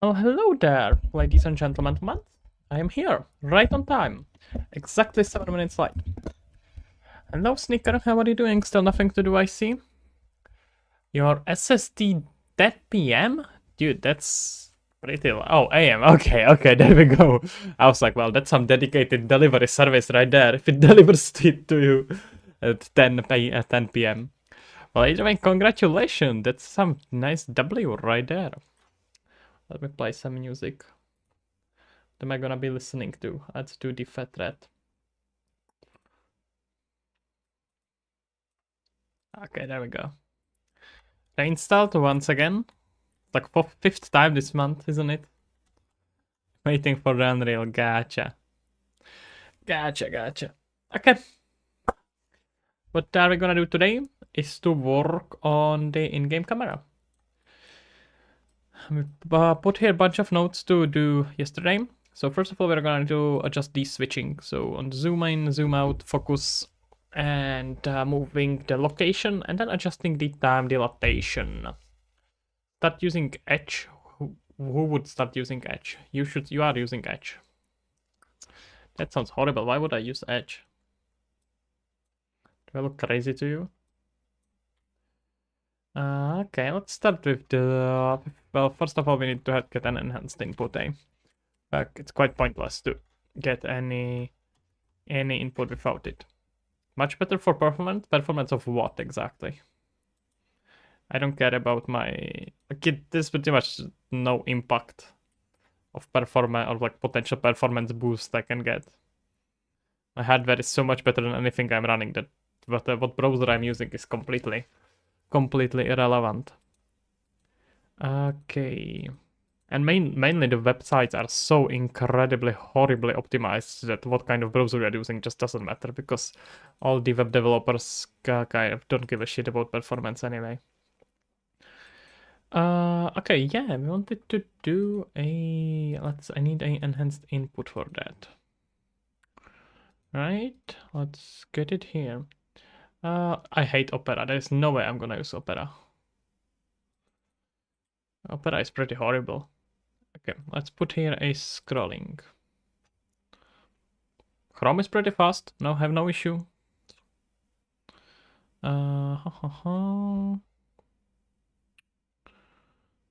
Oh, hello there, ladies and gentlemen. I am here, right on time. Exactly 7 minutes late. Hello, Sneaker. How are you doing? Still nothing to do, I see. Your SSD dead PM? Dude, that's pretty low. Oh, AM. Okay, there we go. I was like, well, that's some dedicated delivery service right there. If it delivers it to you at 10 p.m. Well, either way, congratulations. That's some nice W right there. Let me play some music. What am I gonna be listening to? Let's do the Fat Rat. Okay, there we go. Reinstalled once again. Like for fifth time this month, isn't it? Waiting for the Unreal. Gotcha. Gotcha. Okay. What are we gonna do today is to work on the in-game camera. We put here a bunch of notes to do yesterday. So first of all, we're gonna do adjust the switching. So on the zoom in, zoom out, focus, and moving the location, and then adjusting the time dilatation. Start using Edge. Who would start using Edge? You are using Edge. That sounds horrible. Why would I use Edge? Do I look crazy to you? Okay, let's start with the... Well, first of all, we need to get an enhanced input, eh? It's quite pointless to get any input without it. Much better for performance? Performance of what, exactly? I don't care about my... There's pretty much no impact of performance or like potential performance boost I can get. My hardware is so much better than anything I'm running that what browser I'm using is completely irrelevant. Okay. And mainly the websites are so incredibly horribly optimized that what kind of browser you're using just doesn't matter because all the web developers kind of don't give a shit about performance anyway. Okay, yeah, we wanted to do I need an enhanced input for that. Right, let's get it here. I hate Opera. There's no way I'm gonna use Opera. Opera is pretty horrible. Okay, let's put here a scrolling. Chrome is pretty fast. No, have no issue.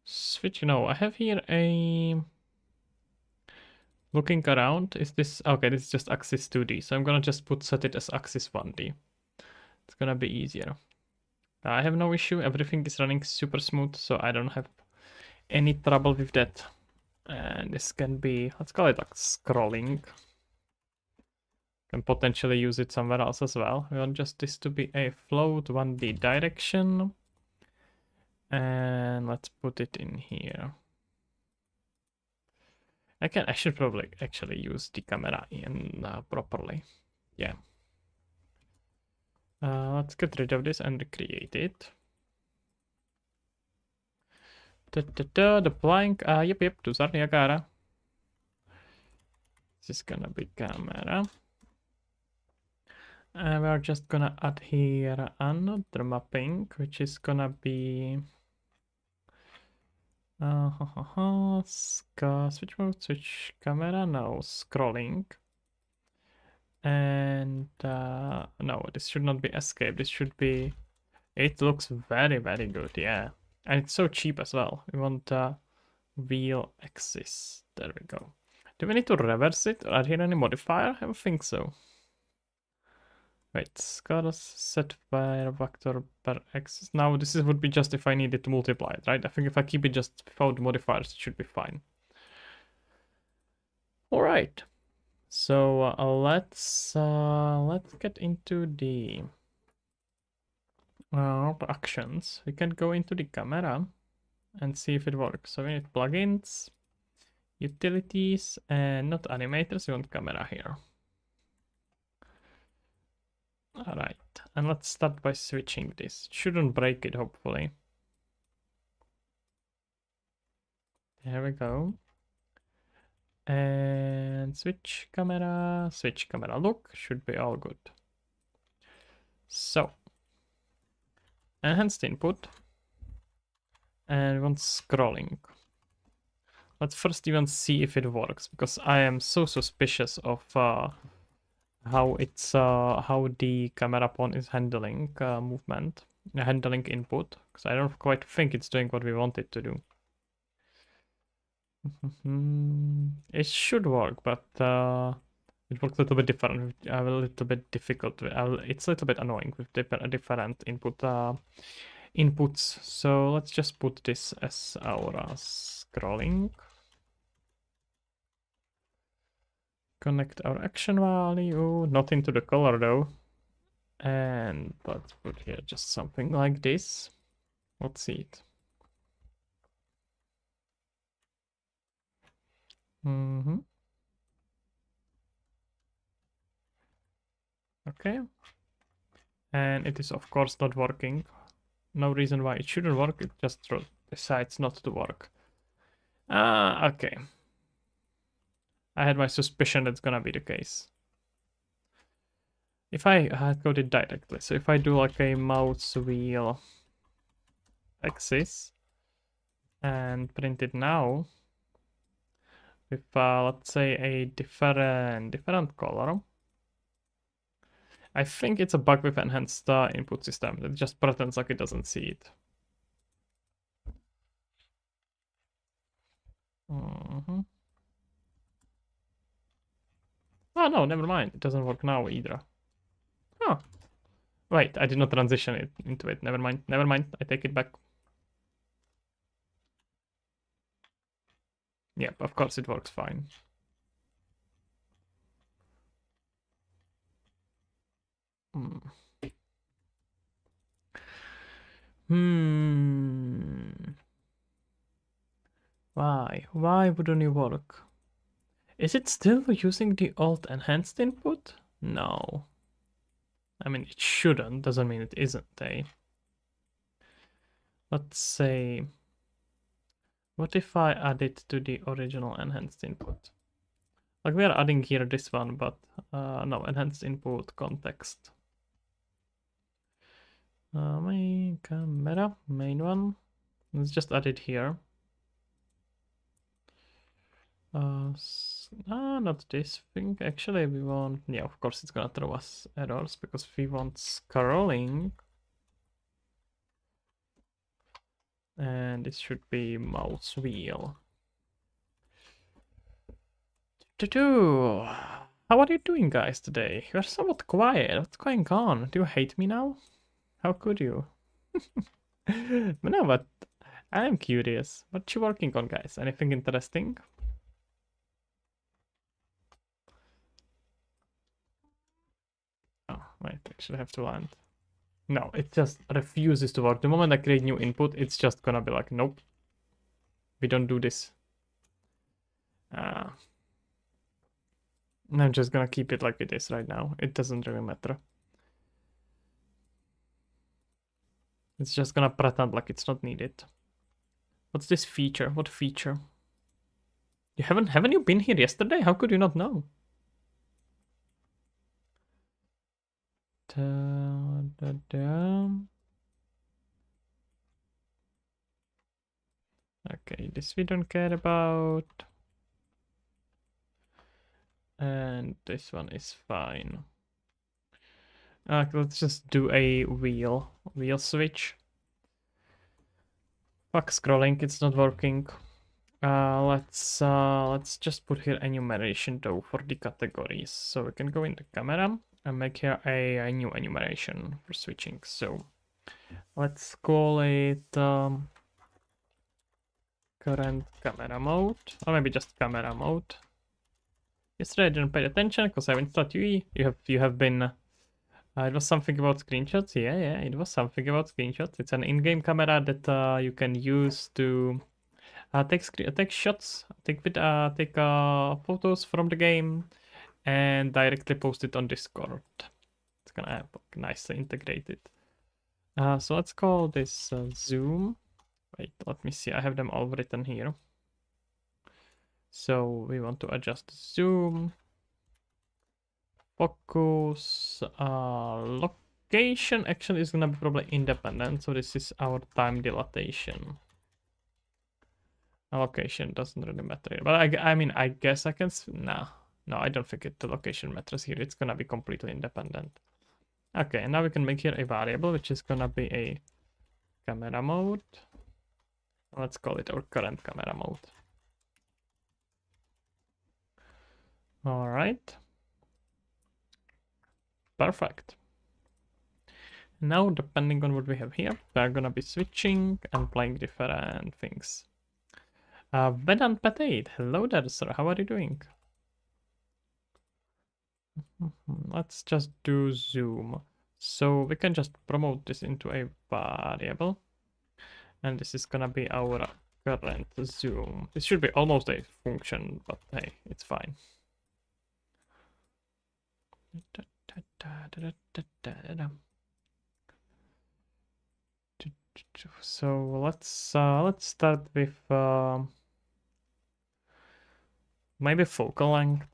Switch. No, I have here a... Looking around, is this... Okay, this is just axis 2D, so I'm gonna just set it as axis 1D. It's gonna be easier. I have no issue, everything is running super smooth, so I don't have any trouble with that. And this can be, let's call it like scrolling. Can potentially use it somewhere else as well. We want just this to be a float 1D direction. And let's put it in here. I should probably actually use the camera in properly. Yeah. Let's get rid of this and recreate it. Deploying. Yep, tu sarnia cara. This is gonna be camera. And we're just gonna add here another mapping, which is gonna be switch mode, switch camera, no, scrolling. And no, this should not be escape, this should be... It looks very good, yeah. And it's so cheap as well. We want wheel axis. There we go. Do we need to reverse it? Are here any modifier? I don't think so. Wait, scale set by vector per axis. Now this would be just if I needed to multiply it, right? I think if I keep it just without modifiers, it should be fine. All right. So let's get into the actions. We can go into the camera and see if it works. So we need plugins, utilities, and not animators. We want camera here. All right, and let's start by switching this. Shouldn't break it, hopefully. There we go. And switch camera, look, should be all good. So, enhanced input, and we want scrolling. let's first even see if it works, because I am so suspicious of how the camera pawn is handling movement, handling input, because I don't quite think it's doing what we want it to do. It should work, but it works a little bit different. A little bit difficult. It's a little bit annoying with different inputs. So let's just put this as our scrolling. Connect our action value, not into the color though. And let's put here just something like this. Let's see it. Okay. And it is of course not working. No reason why it shouldn't work, it just decides not to work. Okay. I had my suspicion that's gonna be the case. If I had coded directly, so if I do like a mouse wheel axis and print it now with let's say a different color, I think it's a bug with enhanced input system. It just pretends like it doesn't see it. Oh no, never mind. It doesn't work now either. Oh. Wait, I did not transition it into it. Never mind. Never mind. I take it back. Yep, of course it works fine. Why? Why wouldn't it work? Is it still using the alt enhanced input? No. I mean, it shouldn't. Doesn't mean it isn't, eh? Let's say... What if I add it to the original enhanced input? Like we are adding here this one, but no, enhanced input context. Main camera, main one. Let's just add it here. Not this thing. Actually, we want... Yeah, of course it's gonna throw us errors because we want scrolling. And it should be mouse wheel. How are you doing, guys, today? You're somewhat quiet. What's going on? Do you hate me now? How could you? No, but I am curious. What you working on, guys? Anything interesting? Oh, wait, actually have to land. No, it just refuses to work. The moment I create new input, it's just gonna be like, nope. We don't do this. I'm just gonna keep it like it is right now. It doesn't really matter. It's just gonna pretend like it's not needed. What's this feature? What feature? You haven't you been here yesterday? How could you not know? Okay, this we don't care about. And this one is fine. Let's just do a wheel switch. Fuck scrolling, it's not working. Let's just put here enumeration though for the categories. So we can go in the camera and make here a new enumeration for switching. So let's call it current camera mode, or maybe just camera mode. Yesterday I didn't pay attention because I installed UE. You have been. It was something about screenshots. Yeah, it was something about screenshots. It's an in-game camera that you can use to take shots, take photos from the game, and directly post it on Discord. It's gonna have nicely integrated. So let's call this zoom. Wait, let me see. I have them all written here. So we want to adjust zoom, focus, location actually is gonna be probably independent. So this is our time dilatation. Location doesn't really matter here. But I mean, I guess I can... No, I don't think the location matters here. It's gonna be completely independent. Okay, now we can make here a variable, which is gonna be a camera mode. Let's call it our current camera mode. All right. Perfect. Now, depending on what we have here, we're gonna be switching and playing different things. Vedant Patate, hello there, sir. How are you doing? Let's just do zoom. So we can just promote this into a variable. And this is gonna be our current zoom. This should be almost a function, but hey, it's fine. So let's start with maybe focal length.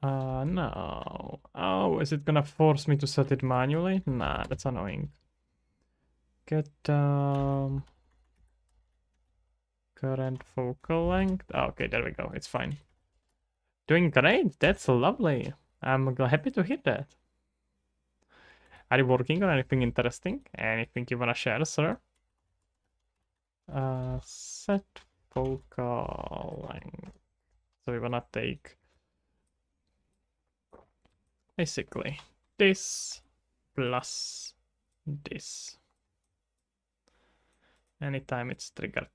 No. Oh, is it gonna force me to set it manually? Nah, that's annoying. Get current focal length. Oh, okay, there we go. It's fine. Doing great. That's lovely. I'm happy to hear that. Are you working on anything interesting? Anything you wanna share, sir? Set focal length. So we wanna take basically this plus this anytime it's triggered.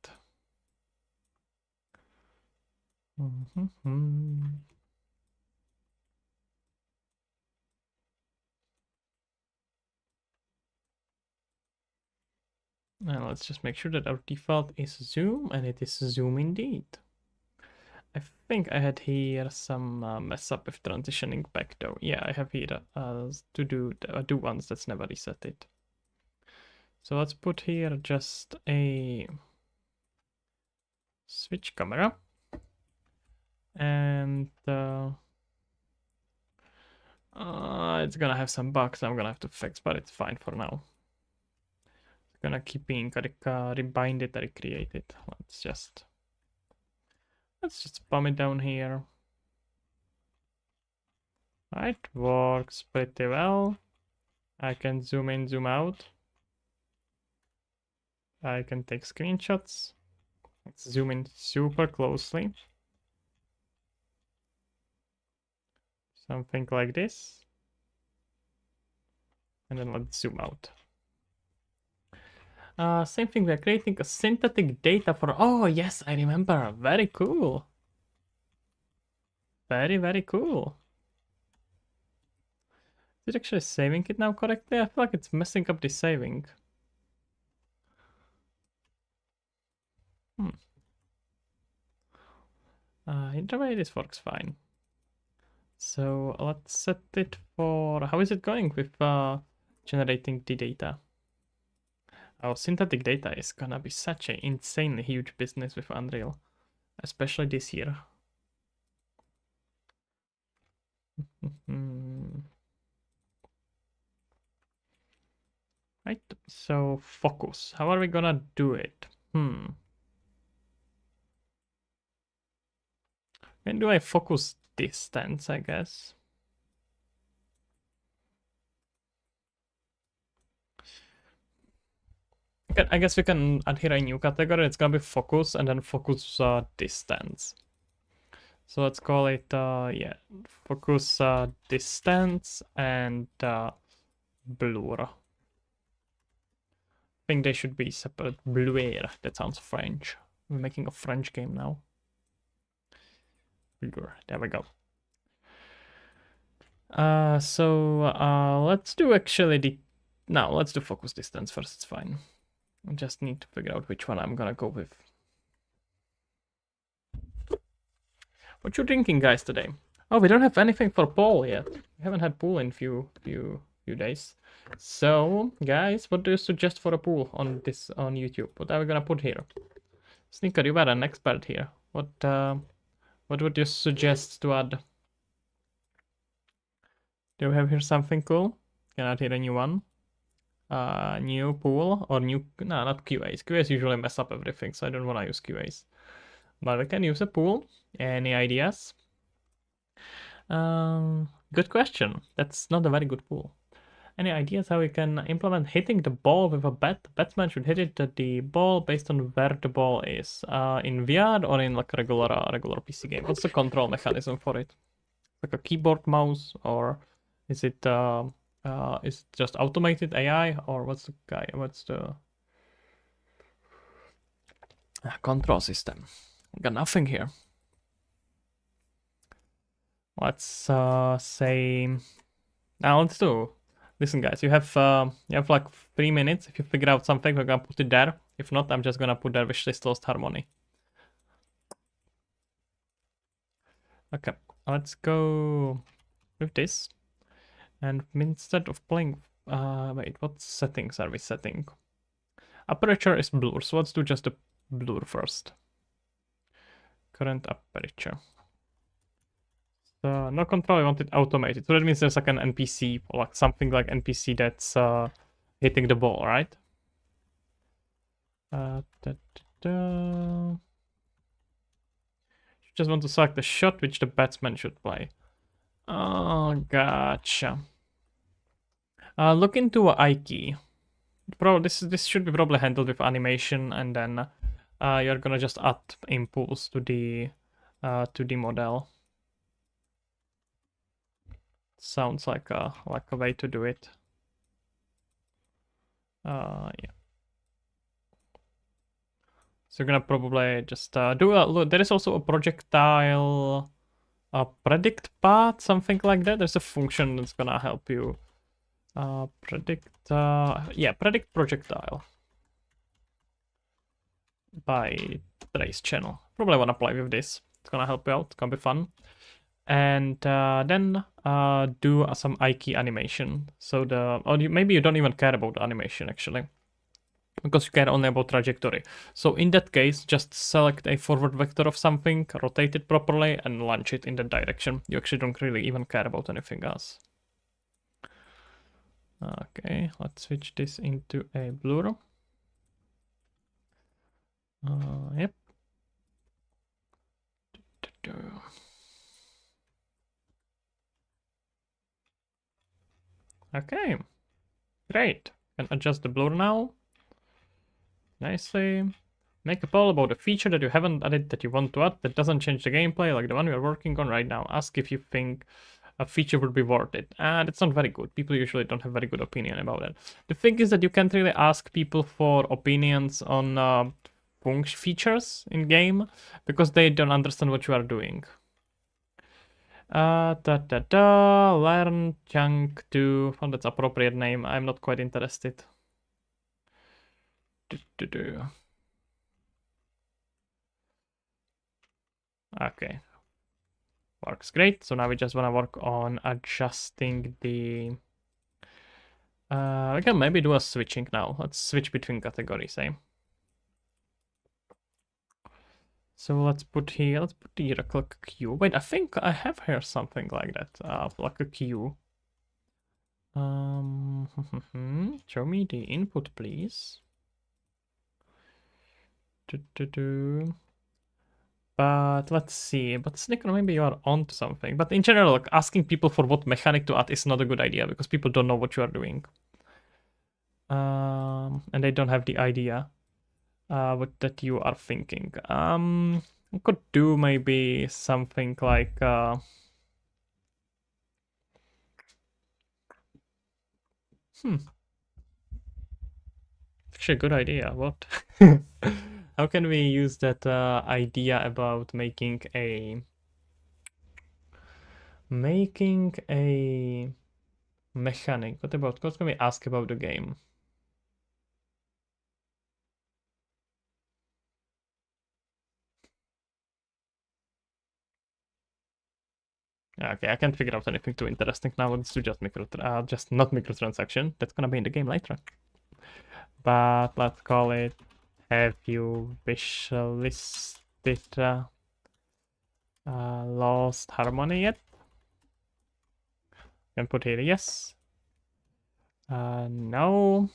Now let's just make sure that our default is zoom, and it is zoom indeed. I think I had here some mess up with transitioning back though. Yeah, I have here to do once that's never reset it. So let's put here just a switch camera. And it's gonna have some bugs I'm gonna have to fix, but it's fine for now. It's gonna keep being rebind it, recreate it. Let's just spam it down here. Right, works pretty well. I can zoom in, zoom out. I can take screenshots. Let's zoom in super closely. Something like this. And then let's zoom out. Same thing, we're creating a synthetic data for... Oh, yes, I remember. Very cool. Very, very cool. Is it actually saving it now correctly? I feel like it's messing up the saving. Either way, this works fine. So let's set it for... How is it going with generating the data? Our synthetic data is gonna be such an insanely huge business with Unreal, especially this year. Right, so focus. How are we gonna do it? We can do a focus distance, I guess. I guess we can add here a new category. It's gonna be focus and then focus distance. So let's call it yeah, focus distance and blur. I think they should be separate. Blur. That sounds French. We're making a French game now. Blur. There we go. So let's do actually the... No, let's do focus distance first. It's fine. I just need to figure out which one I'm gonna go with. What you drinking, guys, today? Oh, we don't have anything for poll yet. We haven't had pool in few days. So, guys, what do you suggest for a pool on YouTube? What are we gonna put here? Sneaker, you are an expert here. What would you suggest to add? Do we have here something cool? Can I add here a new one? new pool or new, no, not QAs. QAs usually mess up everything, so I don't want to use QAs. But we can use a pool. Any ideas? Good question. That's not a very good pool. Any ideas how we can implement hitting the ball with a bat? The batsman should hit it at the ball based on where the ball is. In VR or in like a regular PC game? What's the control mechanism for it? Like a keyboard mouse, or is it just automated AI, or what's the control system? Got nothing here. Let's say now let's do. Listen, guys, you have like 3 minutes. If you figure out something, we're gonna put it there. If not, I'm just gonna put there Wishlist Lost Harmony. Okay, let's go with this. And instead of playing, wait, what settings are we setting? Aperture is blur, so let's do just the blur first. Current aperture. No control, I want it automated. So that means there's like an NPC, or like something like NPC that's hitting the ball, right? You just want to select the shot which the batsman should play. Oh, gotcha. Look into I key. This should be probably handled with animation, and then you're gonna just add impulse to the model. Sounds like a way to do it. Yeah. So you're gonna probably just do a look. There is also a projectile predict path, something like that. There's a function that's gonna help you predict projectile by trace channel. Probably wanna play with this. It's gonna help you out. It's gonna be fun. And then do some I key animation. So maybe you don't even care about the animation actually, because you care only about trajectory. So in that case, just select a forward vector of something, rotate it properly, and launch it in that direction. You actually don't really even care about anything else. Okay, let's switch this into a blur. Yep. Okay, great. Can adjust the blur now. Nicely. Make a poll about a feature that you haven't added that you want to add that doesn't change the gameplay, like the one we are working on right now. Ask if you think a feature would be worth it. That's not very good. People usually don't have very good opinion about it. The thing is that you can't really ask people for opinions on features in game because they don't understand what you are doing. Learn chunk to. Oh, that's appropriate name. I'm not quite interested. Okay. Works great. So now we just want to work on adjusting the. We can maybe do a switching now. Let's switch between categories, eh? So let's put here a click queue. Wait, I think I have here something like that. Like a queue. Show me the input, please. But let's see. But Snicker, maybe you are onto something. But in general, like, asking people for what mechanic to add is not a good idea because people don't know what you are doing. And they don't have the idea what that you are thinking. We could do maybe something like actually a good idea. What? How can we use that idea about making a mechanic? What can we ask about the game? Okay, I can't figure out anything too interesting now. Let's do just not microtransaction. That's gonna be in the game later. But let's call it. Have you wishlisted Lost Harmony yet? Can put here yes. No.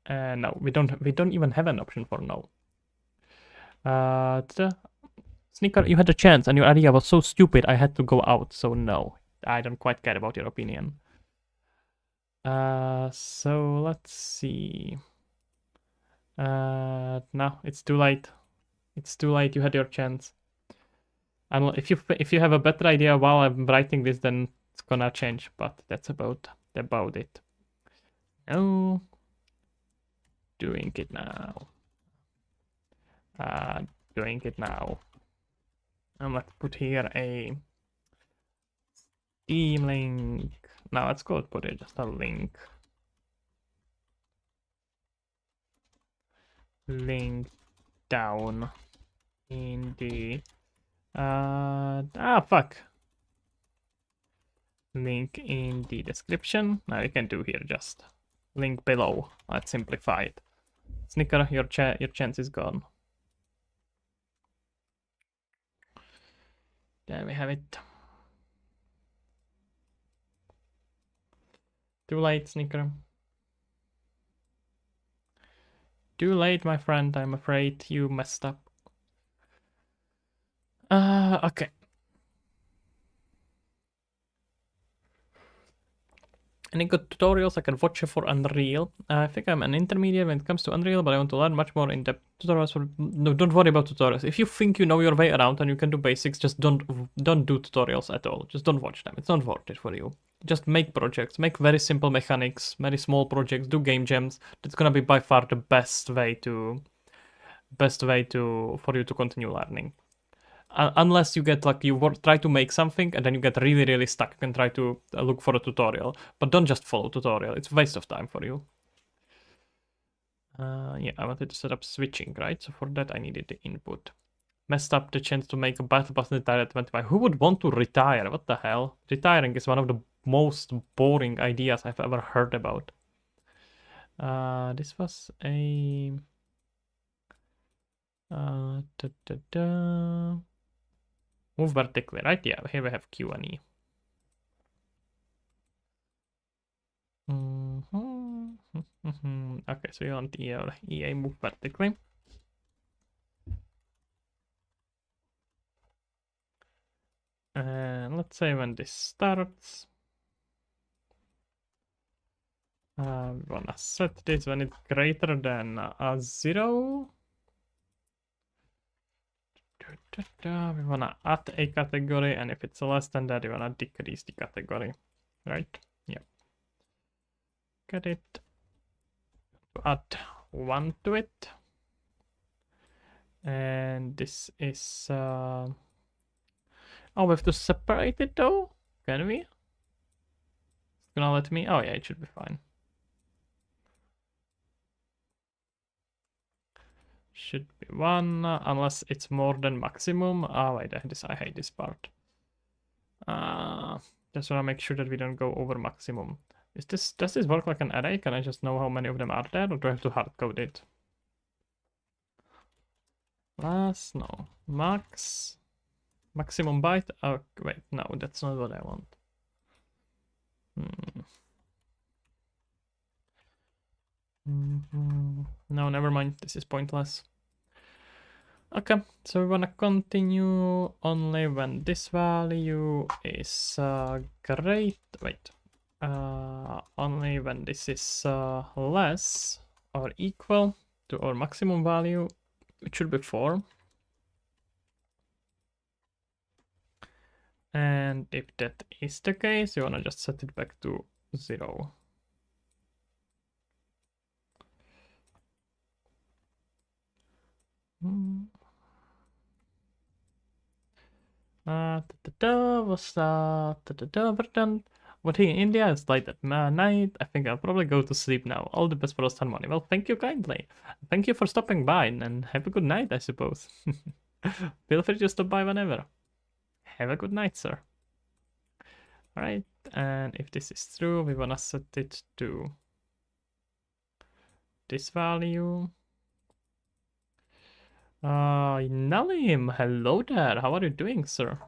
No, we don't even have an option for no. Sneaker, you had a chance and your idea was so stupid I had to go out, so no. I don't quite care about your opinion. So let's see. No, it's too late. It's too late, you had your chance. And if you have a better idea while I'm writing this, then it's gonna change, but that's about it. No. Doing it now. Doing it now. And let's put here a Steam link. Now let's go put it just a link. Link down in the fuck. Link in the description. Now you can do here just link below. Let's simplify it. Snicker, your chance is gone. There we have it. Too late, Snicker. Too late, my friend. I'm afraid you messed up. Okay. Any good tutorials I can watch for Unreal? I think I'm an intermediate when it comes to Unreal, but I want to learn much more in-depth tutorials. No, don't worry about tutorials. If you think you know your way around and you can do basics, just don't do tutorials at all. Just don't watch them. It's not worth it for you. Just make projects. Make very simple mechanics, very small projects. Do game jams. That's gonna be by far the best way for you to continue learning. Unless you get like try to make something and then you get really stuck, you can try to look for a tutorial, but don't just follow tutorial. It's a waste of time for you. Yeah, I wanted to set up switching, right? So for that I needed the input. Messed up the chance to make a battle pass retire at 25. Who would want to retire? What the hell? Retiring is one of the most boring ideas I've ever heard about. This was a move vertically, right? Yeah, here we have Q and E. Okay, so you want EA move vertically. And let's say when this starts, we wanna set this when it's greater than 0. We wanna add a category, and if it's less than that, we wanna decrease the category, right? Yeah. Get it. Add 1 to it. And this is oh, we have to separate it though? Can we? It's gonna let me? Oh yeah, it should be fine. Should be 1, unless it's more than maximum. Oh wait, I hate this part. Just wanna make sure that we don't go over maximum. Does this work like an array? Can I just know how many of them are there, or do I have to hard code it? No. Maximum byte. Oh wait, no, that's not what I want. No, never mind. This is pointless. Okay, so we wanna continue only when this value is great. Wait. Only when this is less or equal to our maximum value, which should be 4. And if that is the case, you wanna just set it back to 0. But here in India, it's late at night. I think I'll probably go to sleep now. All the best for us, harmony. Well, thank you kindly. Thank you for stopping by, and have a good night, I suppose. Feel free to stop by whenever. Have a good night, sir. Alright, and if this is true, we wanna set it to this value. Nalim, hello there. How are you doing, sir?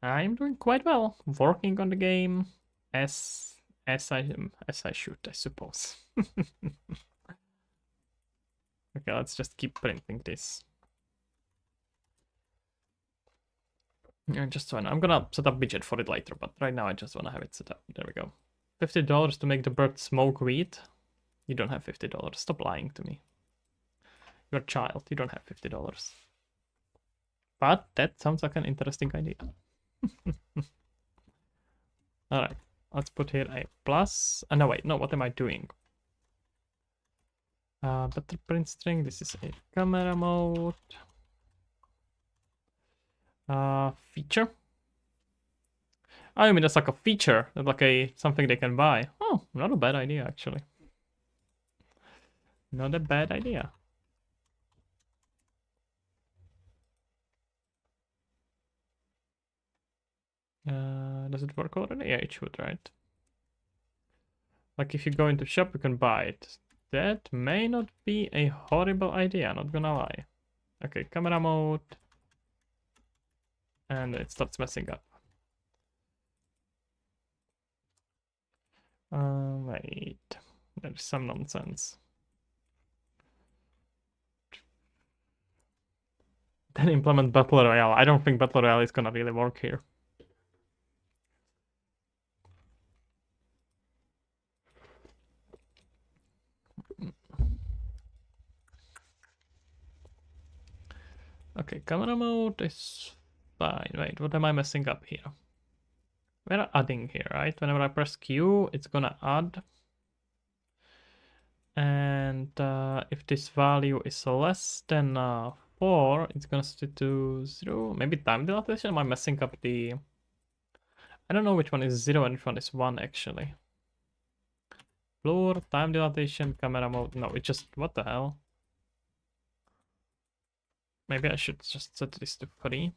I'm doing quite well. Working on the game as As I should, I suppose. Okay, let's just keep printing this. Yeah, just one. I'm gonna set up widget for it later, but right now I just wanna have it set up. There we go. $50 to make the bird smoke weed. You don't have $50. Stop lying to me. You're a child. You don't have $50. But that sounds like an interesting idea. Alright, let's put here a plus. No, wait, no, what am I doing? Better print string. This is a camera mode. Feature. Oh, I mean, that's like a feature, like a something they can buy. Oh, not a bad idea, actually. Not a bad idea. Does it work already? Yeah, it should, right? Like if you go into shop, you can buy it. That may not be a horrible idea, not gonna lie. Okay, camera mode. And it starts messing up. Wait. There's some nonsense. Then implement Battle Royale. I don't think Battle Royale is gonna really work here. Okay, camera mode is fine. Wait, what am I messing up here? We're adding here, right? Whenever I press Q, it's gonna add. And if this value is less than 4, it's gonna set it to 0. Maybe time dilatation? Am I messing up the... I don't know which one is 0 and which one is 1, actually. Blur, time dilatation, camera mode. No, it just... What the hell? Maybe I should just set this to 3.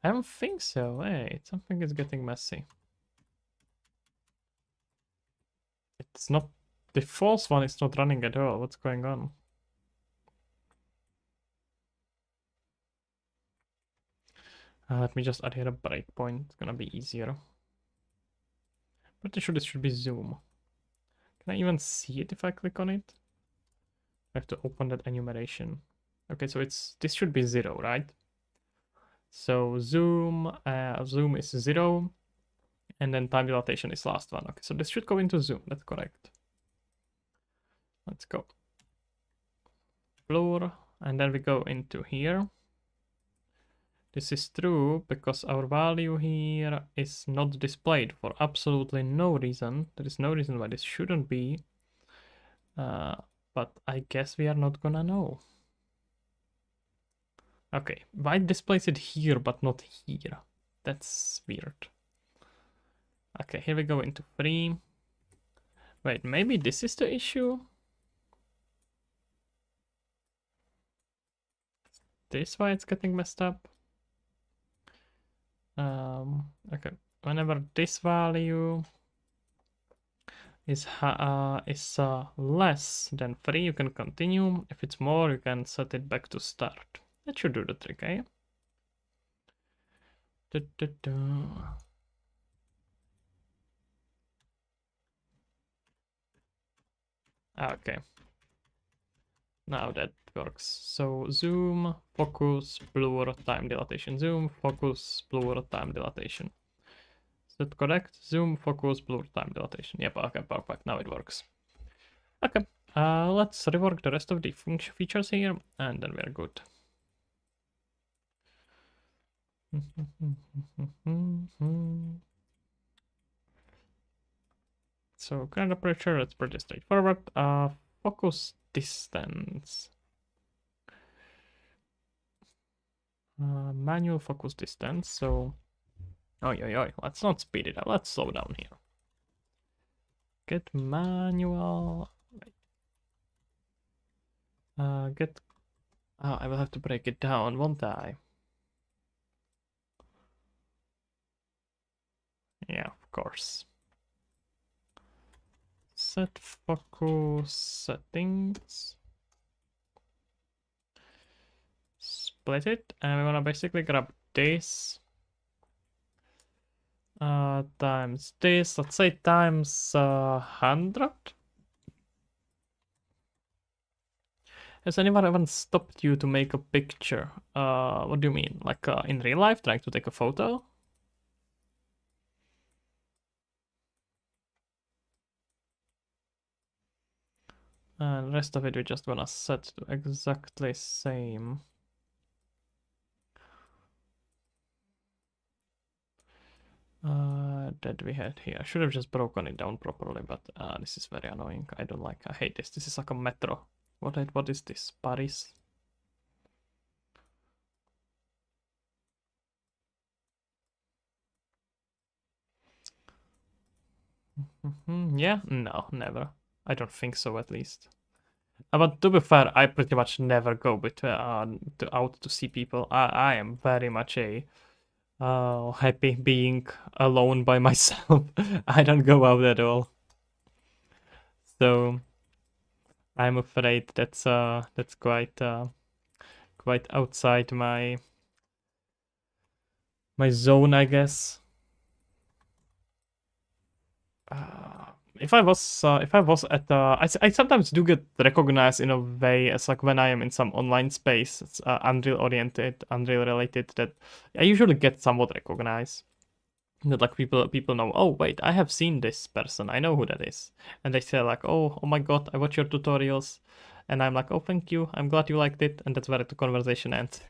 I don't think so. Wait, something is getting messy. It's not... The false one is not running at all. What's going on? Let me just add here a breakpoint. It's gonna be easier. Pretty sure this should be zoom. Can I even see it if I click on it? I have to open that enumeration. Okay, so this should be 0, right? So zoom is 0, and then time dilatation is last one. Okay, so this should go into zoom. That's correct. Let's go. Blur, and then we go into here. This is true because our value here is not displayed for absolutely no reason. There is no reason why this shouldn't be. But I guess we are not gonna know. Okay, why it displays it here but not here? That's weird. Okay, here we go into 3. Wait, maybe this is the issue? This why it's getting messed up? Okay, whenever this value is less than 3, you can continue. If it's more, you can set it back to start. That should do the trick, eh? Okay. Now that works. So zoom, focus, blur, time dilatation. Zoom, focus, blur, time dilatation. Is that correct? Zoom, focus, blur, time dilatation. Yep, okay, perfect. Now it works. Okay, let's rework the rest of the features here, and then we're good. So current aperture, that's pretty straightforward. Focus distance. Manual focus distance. So, let's not speed it up. Let's slow down here. Get manual. Get. I will have to break it down, won't I? Yeah, of course. Set focus settings. Split it, and we want to basically grab this Times this, let's say times 100. Has anyone ever stopped you to make a picture? What do you mean? Like in real life, trying to take a photo? And rest of it we just wanna set to exactly same. That we had here. I should have just broken it down properly, but this is very annoying. I hate this. This is like a metro. What is this? Paris? Yeah? No, never. I don't think so, at least. But to be fair, I pretty much never go out to see people. I am very much a happy being alone by myself. I don't go out at all. So I'm afraid that's quite outside my zone, I guess. If I was at I sometimes do get recognized in a way as like when I am in some online space, it's Unreal oriented, Unreal related, that I usually get somewhat recognized. That like people know, oh wait, I have seen this person, I know who that is, and they say like, oh my god, I watch your tutorials, and I'm like, oh thank you, I'm glad you liked it, and that's where the conversation ends.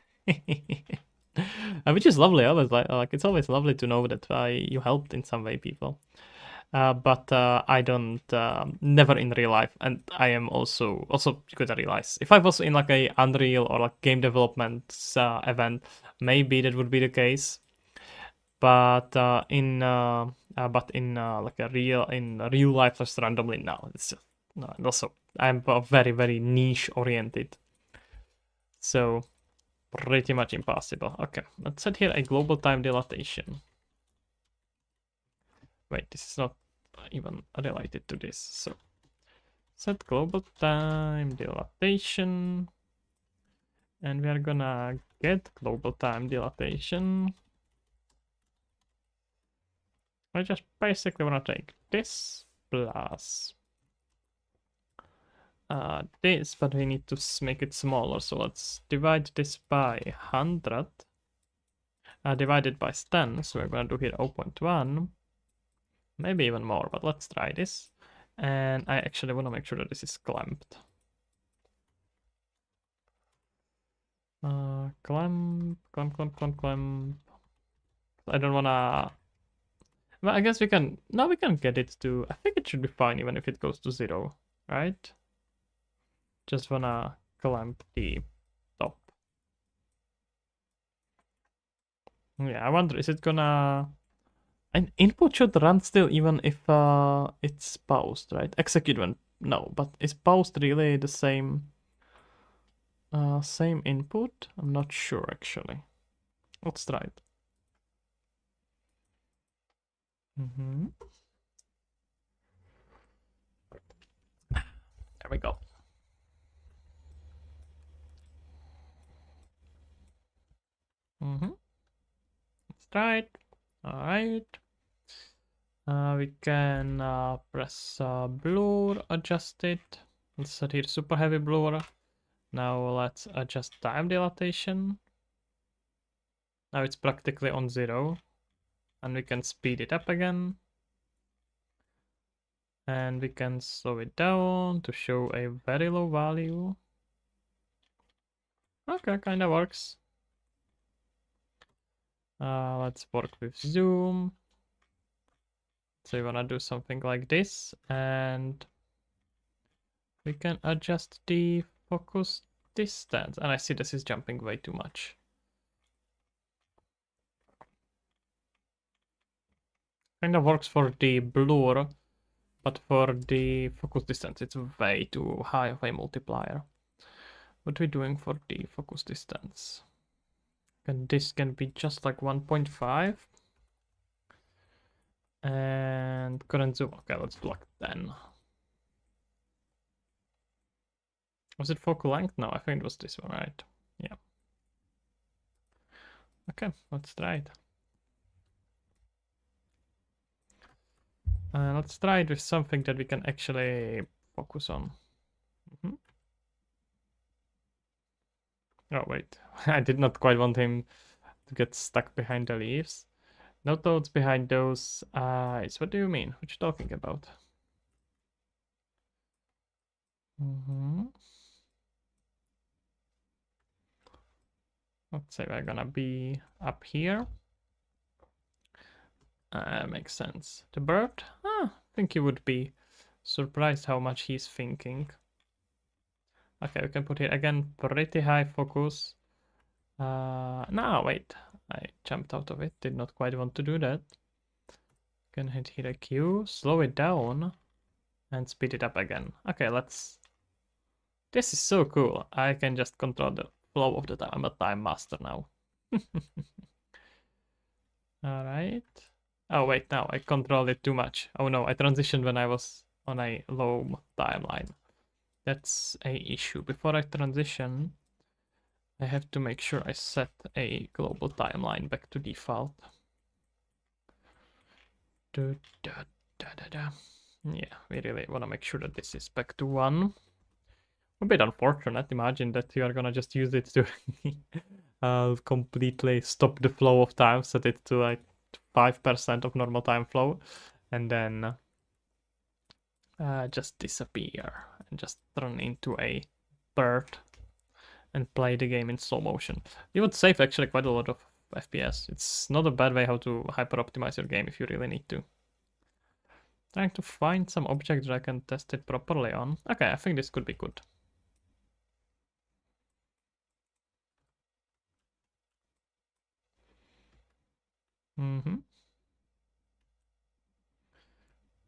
Which is lovely. I always like it's always lovely to know that you helped in some way people. But I don't never in real life, and I am also good to realize if I was in like a Unreal or like game development event, maybe that would be the case. But like a real life, just randomly now, it's just no. And also, I'm very niche oriented, so pretty much impossible. Okay, let's set here a global time dilatation. Wait, this is not even related to this. So set global time dilatation, and we are gonna get global time dilatation. I just basically wanna take this plus this, but we need to make it smaller. So let's divide this by 100, divided by 10. So we're gonna do here 0.1. Maybe even more, but let's try this. And I actually want to make sure that this is clamped. Clamp. I don't wanna. Well, I guess we can. Now we can get it to. I think it should be fine even if it goes to 0, right? Just wanna clamp the top. Yeah, I wonder, is it gonna. An input should run still even if it's paused, right? Execute when no, but is paused really the same same input? I'm not sure actually. Let's try it. There we go. Let's try it. All right. We can press blur, adjust it. Let's set here super heavy blur. Now let's adjust time dilatation. Now it's practically on 0. And we can speed it up again. And we can slow it down to show a very low value. Okay, kind of works. Let's work with zoom. So we want to do something like this, and we can adjust the focus distance. And I see this is jumping way too much. Kind of works for the blur, but for the focus distance, it's way too high of a multiplier. What are we doing for the focus distance? And this can be just like 1.5. And current zoom. Okay, let's do like 10. Was it focal length? No, I think it was this one, right? Yeah. Okay, let's try it. Let's try it with something that we can actually focus on. Oh wait, I did not quite want him to get stuck behind the leaves. No toads behind those eyes. What do you mean? What you talking about? Let's say we're gonna be up here. Makes sense. The bird? I think he would be surprised how much he's thinking. Okay, we can put it again pretty high focus. No, wait. I jumped out of it. Did not quite want to do that. Can hit here a Q, slow it down, and speed it up again. Okay, let's... This is so cool. I can just control the flow of the time. I'm a time master now. Alright. Oh wait, now I controlled it too much. Oh no, I transitioned when I was on a low timeline. That's a issue. Before I transition, I have to make sure I set a global timeline back to default. Da, da, da, da, da. Yeah, we really want to make sure that this is back to 1. A bit unfortunate. Imagine that you are gonna just use it to completely stop the flow of time, set it to like 5% of normal time flow, and then just disappear and just turn into a bird and play the game in slow motion. You would save actually quite a lot of FPS. It's not a bad way how to hyper optimize your game if you really need to. Trying to find some object that I can test it properly on. Okay, I think this could be good.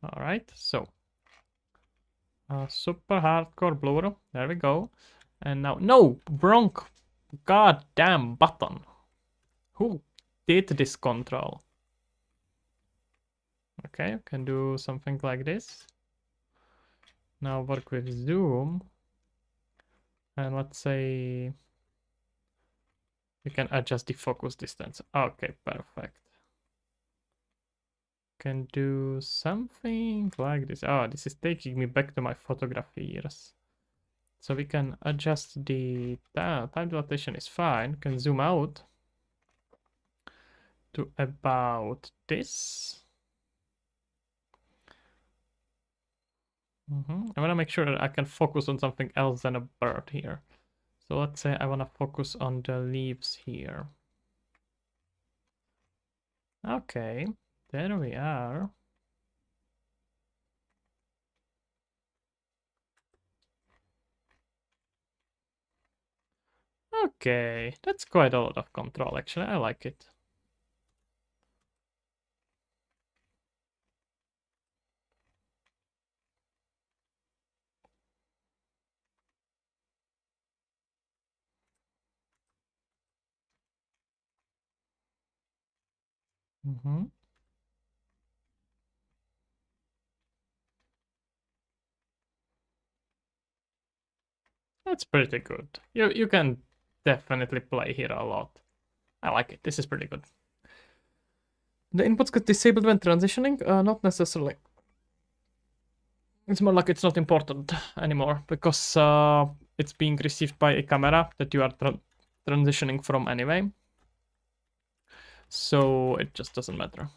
Alright, so super hardcore blur. There we go. And now, no, wrong goddamn button. Who did this control? Okay, can do something like this. Now work with zoom. And let's say we can adjust the focus distance. Okay, perfect. Can do something like this. Oh, this is taking me back to my photography years. So we can adjust the time dilatation is fine. Can zoom out to about this. I want to make sure that I can focus on something else than a bird here. So let's say I want to focus on the leaves here. Okay, there we are. Okay, that's quite a lot of control actually. I like it. That's pretty good. You can definitely play here a lot. I like it. This is pretty good. The inputs get disabled when transitioning? Not necessarily. It's more like it's not important anymore because it's being received by a camera that you are transitioning from anyway. So it just doesn't matter.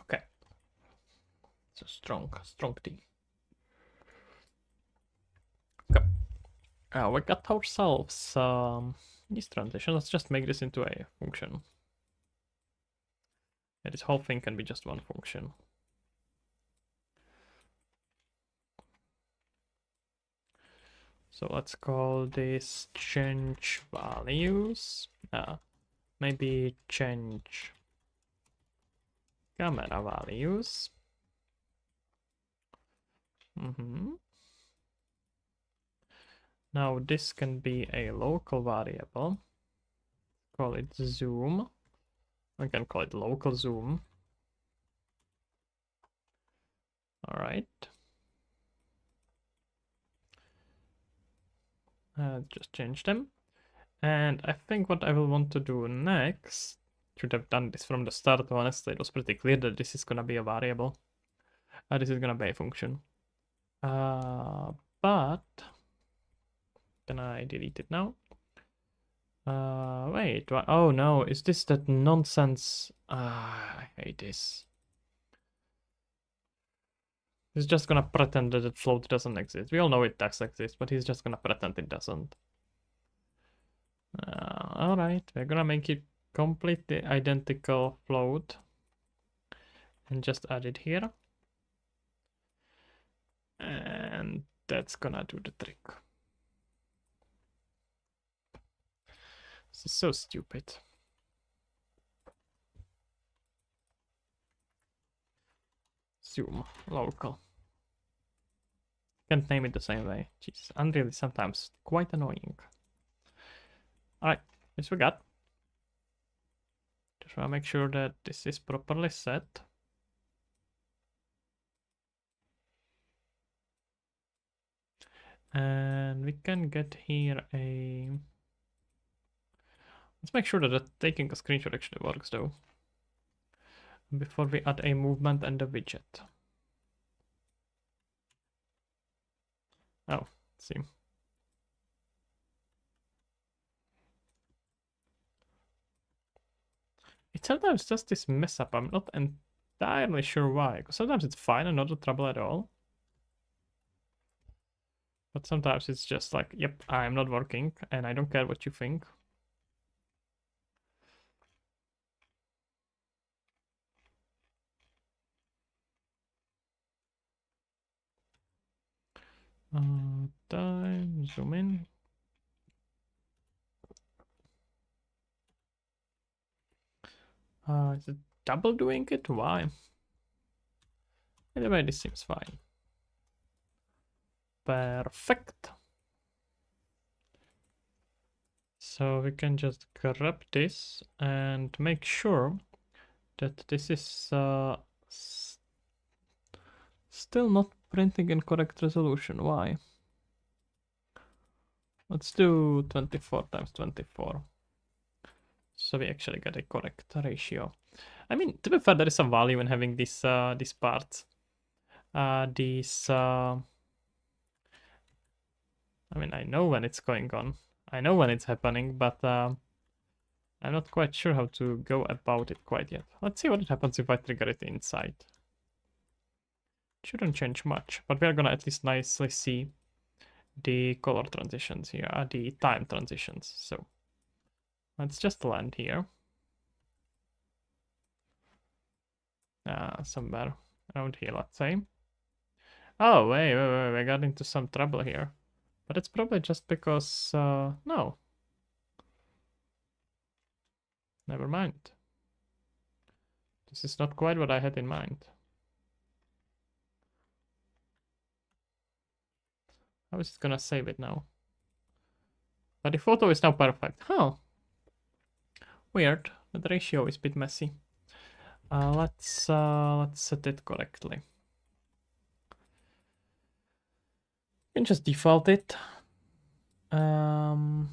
Okay. It's a strong tea. Okay. We got ourselves this transition. Let's just make this into a function. Yeah, this whole thing can be just one function. So let's call this change values. Maybe change camera values. Now this can be a local variable. Call it zoom. I can call it local zoom. All right. Just change them. And I think what I will want to do next, should have done this from the start, honestly, it was pretty clear that this is gonna be a variable. This is gonna be a function. But can I delete it now? Wait, oh no, is this that nonsense? I hate this. He's just gonna pretend that the float doesn't exist. We all know it does exist, but he's just gonna pretend it doesn't. Alright, we're gonna make it completely identical float and just add it here. And that's gonna do the trick. This is so stupid. Zoom, local. Can't name it the same way. Jeez, Unreal is sometimes quite annoying. Alright, this we got. Just wanna make sure that this is properly set. And we can get here a... Let's make sure that taking a screenshot actually works though. Before we add a movement and a widget. Oh, let's see. It sometimes does this mess up. I'm not entirely sure why. Because sometimes it's fine and not a trouble at all. But sometimes it's just like, yep, I'm not working and I don't care what you think. Time, zoom in. Is it double doing it? Why? Anyway, this seems fine. Perfect. So we can just grab this and make sure that this is still not printing in correct resolution. Why? Let's do 24 times 24. So we actually get a correct ratio. I mean, to be fair, there is some value in having this parts. I mean, I know when it's going on. I know when it's happening, but I'm not quite sure how to go about it quite yet. Let's see what happens if I trigger it inside. Shouldn't change much, but we're gonna at least nicely see the color transitions here, the time transitions. So let's just land here. Somewhere around here, let's say. Oh, wait, we got into some trouble here. But it's probably just because, no. Never mind. This is not quite what I had in mind. How is it gonna save it now? But the photo is now perfect. Huh. Weird. The ratio is a bit messy. Let's set it correctly. You can just default it. And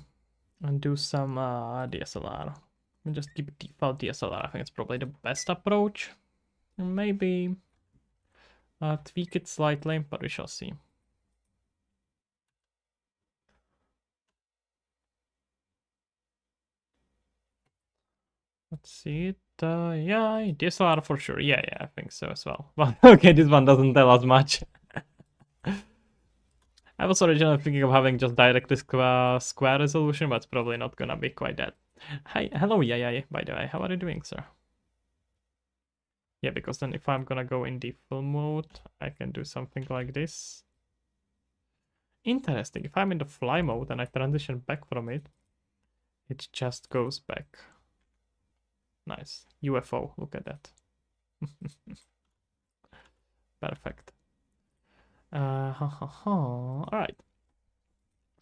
do some DSLR. And just keep default DSLR. I think it's probably the best approach. And maybe tweak it slightly, but we shall see. Let's see it. Yeah, DSLR for sure. Yeah, I think so as well. But okay, this one doesn't tell us much. I was originally thinking of having just directly square resolution, but it's probably not gonna be quite that. Hi, hello, yeah, by the way. How are you doing, sir? Yeah, because then if I'm gonna go in the full mode, I can do something like this. Interesting. If I'm in the fly mode and I transition back from it, it just goes back. Nice. UFO, look at that. Perfect. Alright.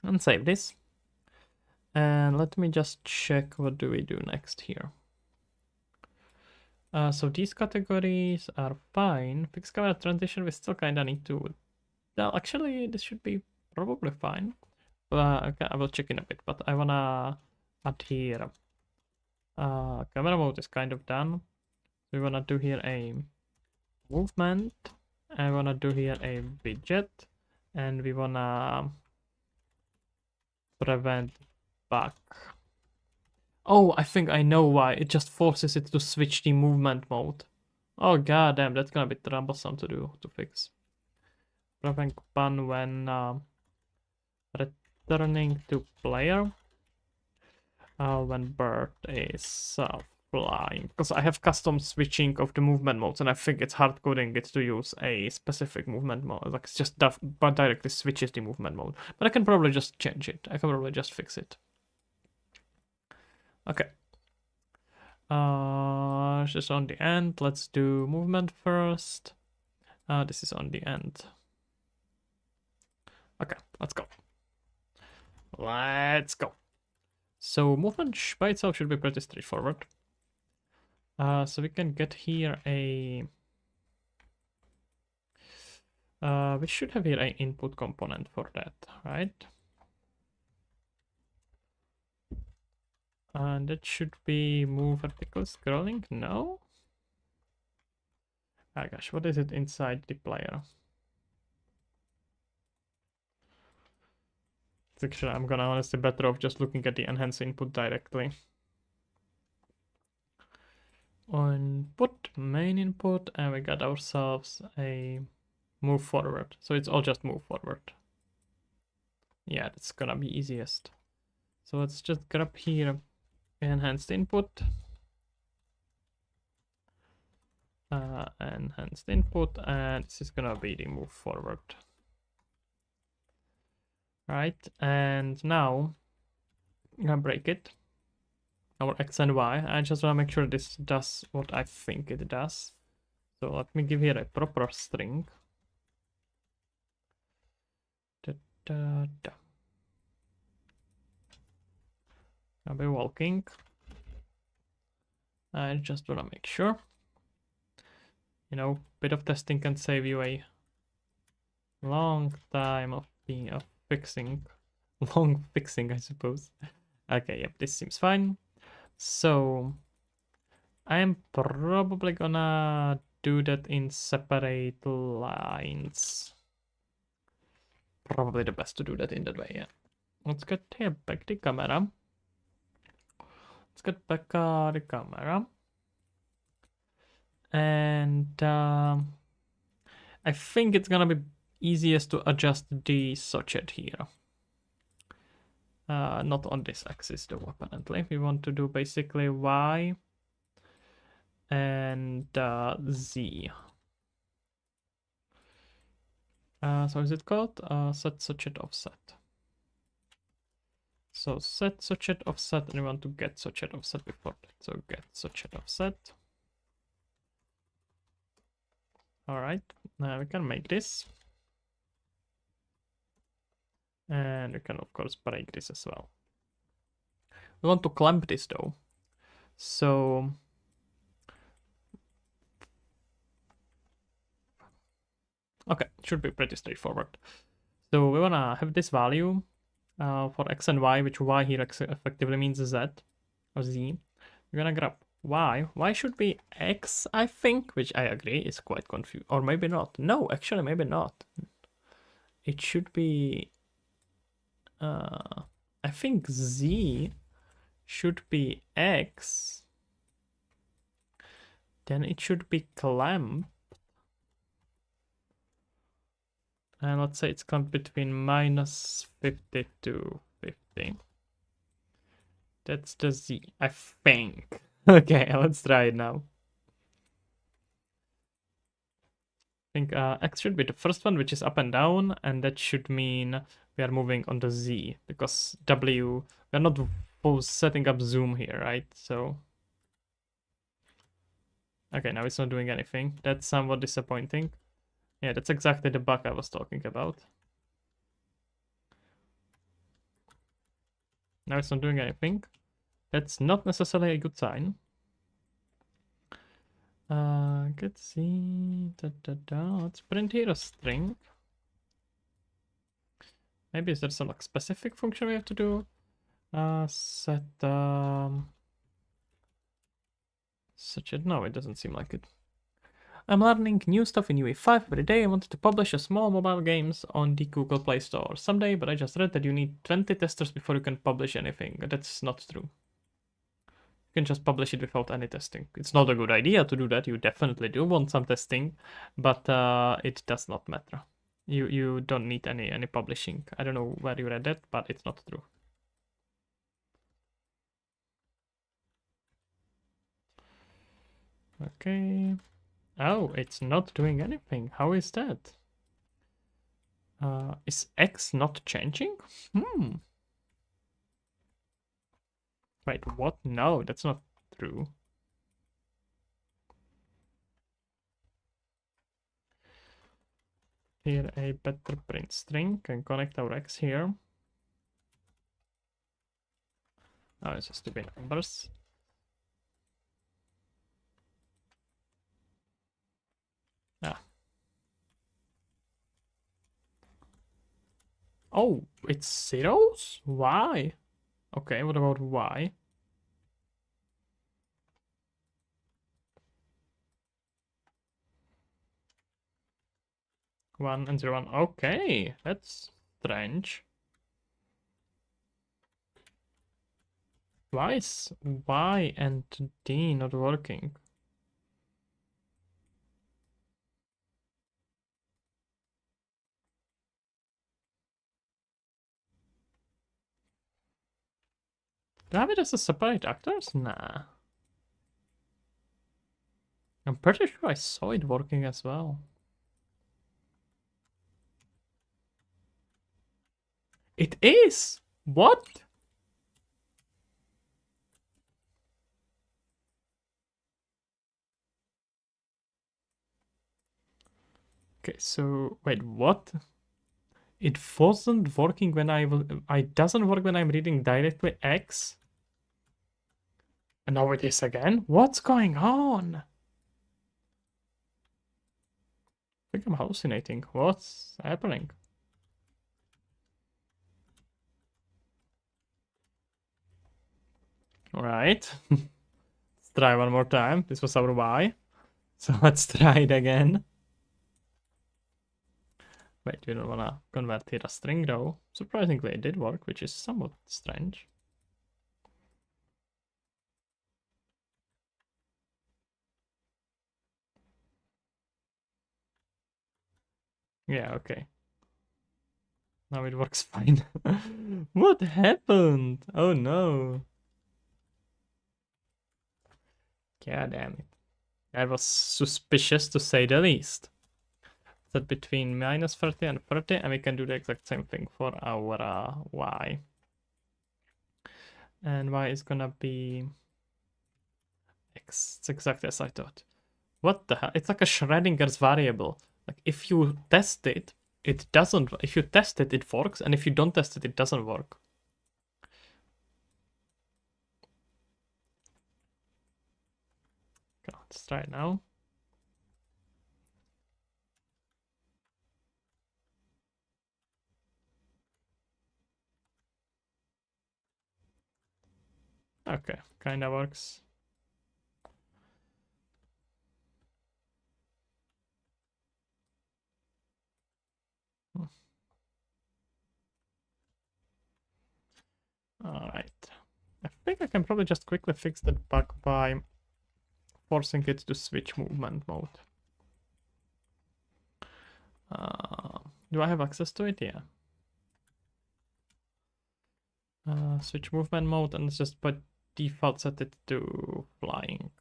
And save this. And let me just check what do we do next here. So these categories are fine. Fixed camera transition, we still kinda need to... Well, actually, this should be probably fine. Okay, I will check in a bit, but I wanna add here. Camera mode is kind of done. We wanna do here a movement. I wanna do here a widget, and we wanna prevent back. Oh, I think I know why. It just forces it to switch the movement mode. Oh god damn, that's gonna be troublesome to fix. Prevent ban when returning to player. When bird is flying. Because I have custom switching of the movement modes, and I think it's hard coding it to use a specific movement mode. Like it's just but directly switches the movement mode. But I can probably just change it. I can probably just fix it. Okay. This is on the end. Let's do movement first. This is on the end. Okay, let's go. Let's go. So movement by itself should be pretty straightforward. So we can get here a... we should have here an input component for that, right? And that should be move vertical scrolling. No? Ah gosh, what is it inside the player? Actually, I'm gonna honestly better off just looking at the enhance input directly. Input, main input, and we got ourselves a move forward. So it's all just move forward. Yeah, that's gonna be easiest. So let's just grab here enhanced input. Enhanced input, and this is gonna be the move forward. Right, and now I'm gonna break it. Our X and Y. I just wanna make sure this does what I think it does. So let me give here a proper string. Da, da, da. I'll be walking. I just wanna make sure. You know, bit of testing can save you a long time of being fixing. Long fixing, I suppose. Okay, yep, this seems fine. So I am probably gonna do that in separate lines. Probably the best to do that in that way, yeah. Let's get here back the camera. Let's get back the camera. And I think it's gonna be easiest to adjust the socket here. Not on this axis though, apparently. We want to do basically Y and Z. So is it called set socket offset? So set socket offset, and we want to get socket offset before that. So get socket offset. All right, now we can make this. And we can of course break this as well. We want to clamp this though. So okay, should be pretty straightforward. So we wanna have this value for X and Y, which Y here effectively means Z or Z. We're gonna grab Y. Y should be X, I think, which I agree is quite confused. Or maybe not. No, actually, maybe not. It should be... I think Z should be X. Then it should be clamp. And let's say it's clamped between -50 to 50. That's the Z, I think. Okay, let's try it now. I think X should be the first one, which is up and down, and that should mean we are moving on the Z, because W, we're not setting up zoom here, right? So, okay, now it's not doing anything. That's somewhat disappointing. Yeah, that's exactly the bug I was talking about. Now it's not doing anything. That's not necessarily a good sign. Let's see. Let's print here a string. Maybe is there some like specific function we have to do? Set such a no, it doesn't seem like it. I'm learning new stuff in UE5 every day. I wanted to publish a small mobile games on the Google Play Store someday, but I just read that you need 20 testers before you can publish anything. That's not true. You can just publish it without any testing. It's not a good idea to do that. You definitely do want some testing, but it does not matter. You don't need any publishing. I don't know where you read it, but it's not true. Okay. Oh, it's not doing anything. How is that? Is X not changing? Wait, what? No, that's not true. Here a better print string. Can connect our X here. Oh, it's just to be numbers. Ah. Oh, it's zeros? Why? Okay, what about Y? 1 and 0, 1. Okay, that's strange. Why is Y and D not working? Do I have it as a separate actors? Nah. I'm pretty sure I saw it working as well. It is! What? Okay, so wait, what? It wasn't working when it doesn't work when I'm reading directly X? And now it is again? What's going on? I think I'm hallucinating. What's happening? Alright. Let's try one more time. This was our Y. So let's try it again. Wait, you don't wanna convert here a string though. Surprisingly, it did work, which is somewhat strange. Yeah, okay. Now it works fine. What happened? Oh no. God damn it. That was suspicious to say the least. Set between minus 30 and 30, and we can do the exact same thing for our Y. And Y is gonna be X. It's exactly as I thought. What the hell? It's like a Schrodinger's variable. Like if you test it, it doesn't. If you test it, it works, and if you don't test it, it doesn't work. Okay, let's try it now. Okay, kinda works. Alright. I think I can probably just quickly fix that bug by forcing it to switch movement mode. Do I have access to it? Yeah. Switch movement mode, and it's just by default set it to flying.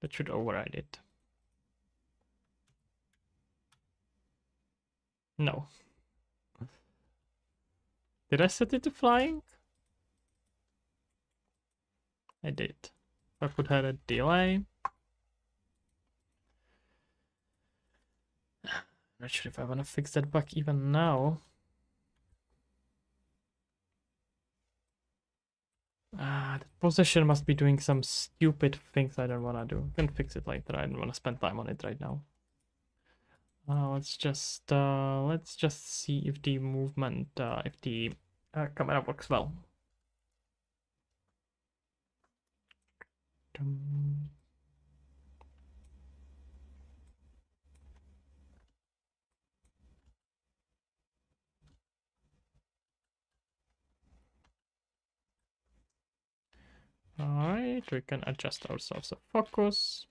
That should override it. No. Did I set it to flying? I did. I put her a delay. Not sure if I want to fix that bug even now. The position must be doing some stupid things I don't want to do. I can fix it later. I don't want to spend time on it right now. Let's just see if the movement, if the camera works well. Alright, we can adjust ourselves a focus.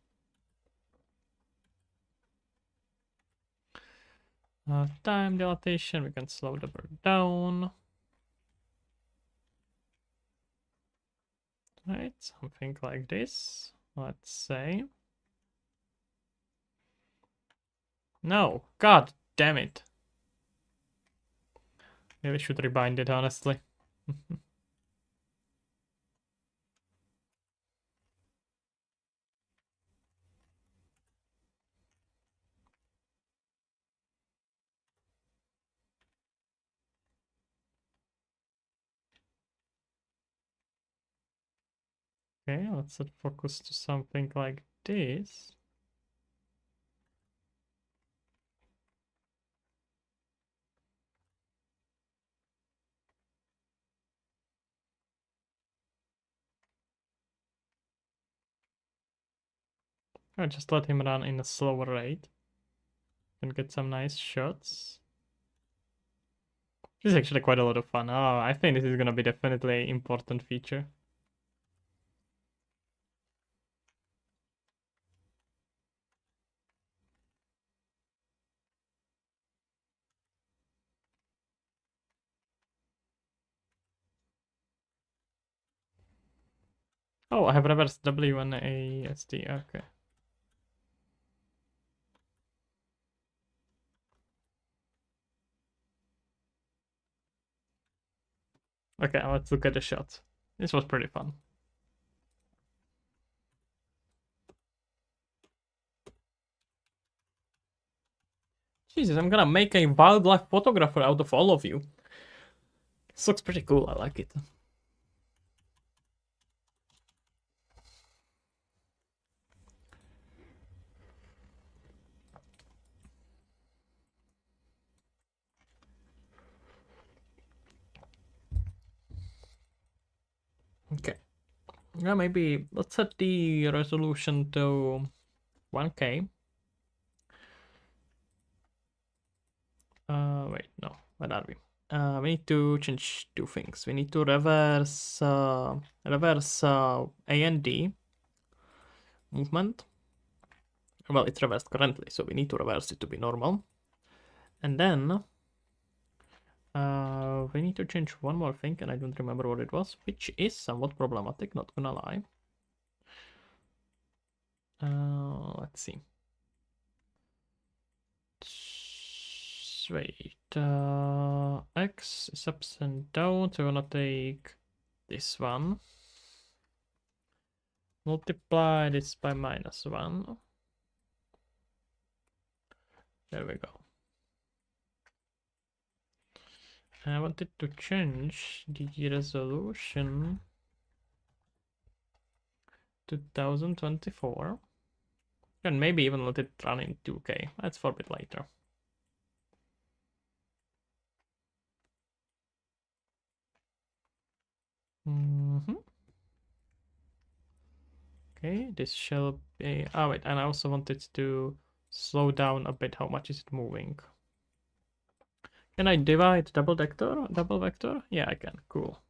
Time dilatation, we can slow the bird down. Right, something like this, let's say. No, god damn it. Maybe I should rebind it, honestly. Okay, let's set focus to something like this. I'll just let him run in a slower rate and get some nice shots. This is actually quite a lot of fun. Oh, I think this is gonna be definitely an important feature. Oh, I have reverse W and a SD. Okay. Okay, let's look at the shot. This was pretty fun. Jesus, I'm gonna make a wildlife photographer out of all of you. This looks pretty cool. I like it. Okay. Yeah, maybe let's set the resolution to 1K. Wait, no. Where are we? We need to change two things. We need to reverse A and D movement. Well, it's reversed currently, so we need to reverse it to be normal. And then we need to change one more thing, and I don't remember what it was, which is somewhat problematic, not gonna lie. Let's see. Wait, X is ups and downs, so we're gonna take this one. Multiply this by -1. There we go. I wanted to change the resolution to 1024. And maybe even let it run in 2K. That's for a bit later. Okay, this shall be... Oh wait, and I also wanted to slow down a bit. How much is it moving? Can I divide double vector? Yeah, I can. Cool.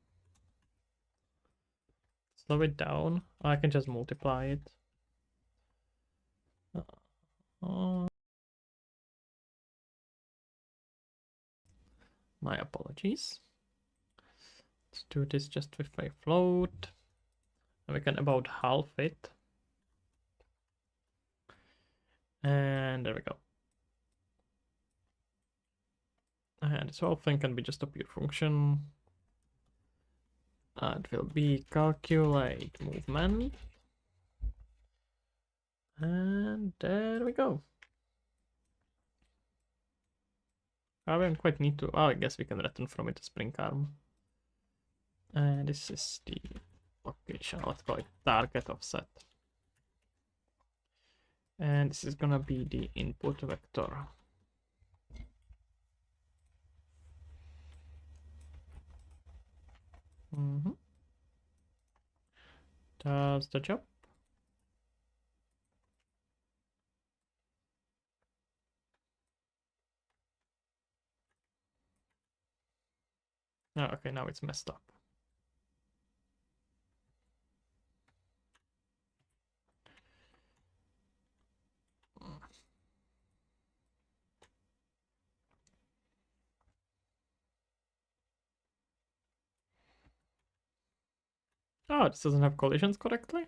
Slow it down. I can just multiply it. My apologies. Let's do this just with a float. And we can about half it. And there we go. And this whole thing can be just a pure function. It will be calculate movement. And there we go. I don't quite need to. Oh, I guess we can return from it a spring arm. And this is the location. Let's call it target offset. And this is gonna be the input vector. Does the job. Oh, okay, now it's messed up. Oh, this doesn't have collisions correctly.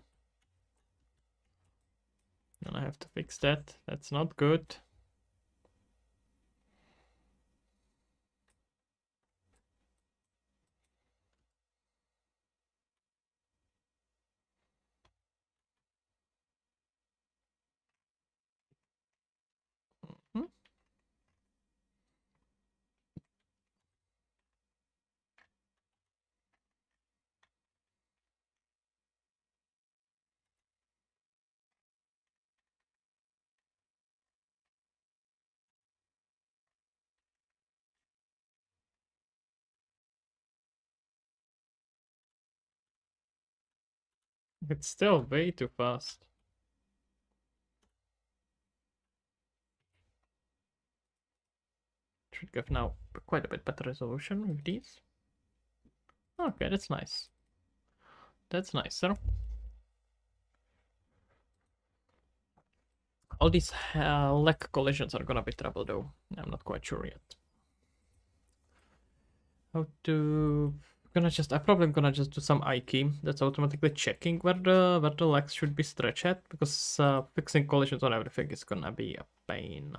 And I have to fix that. That's not good. Hmm? It's still way too fast. Should give now quite a bit better resolution with these. Okay, that's nice. That's nicer. All these leg collisions are gonna be trouble though. I'm not quite sure yet. How to I'm probably gonna just do some eye key that's automatically checking where the legs should be stretched at, because fixing collisions on everything is gonna be a pain.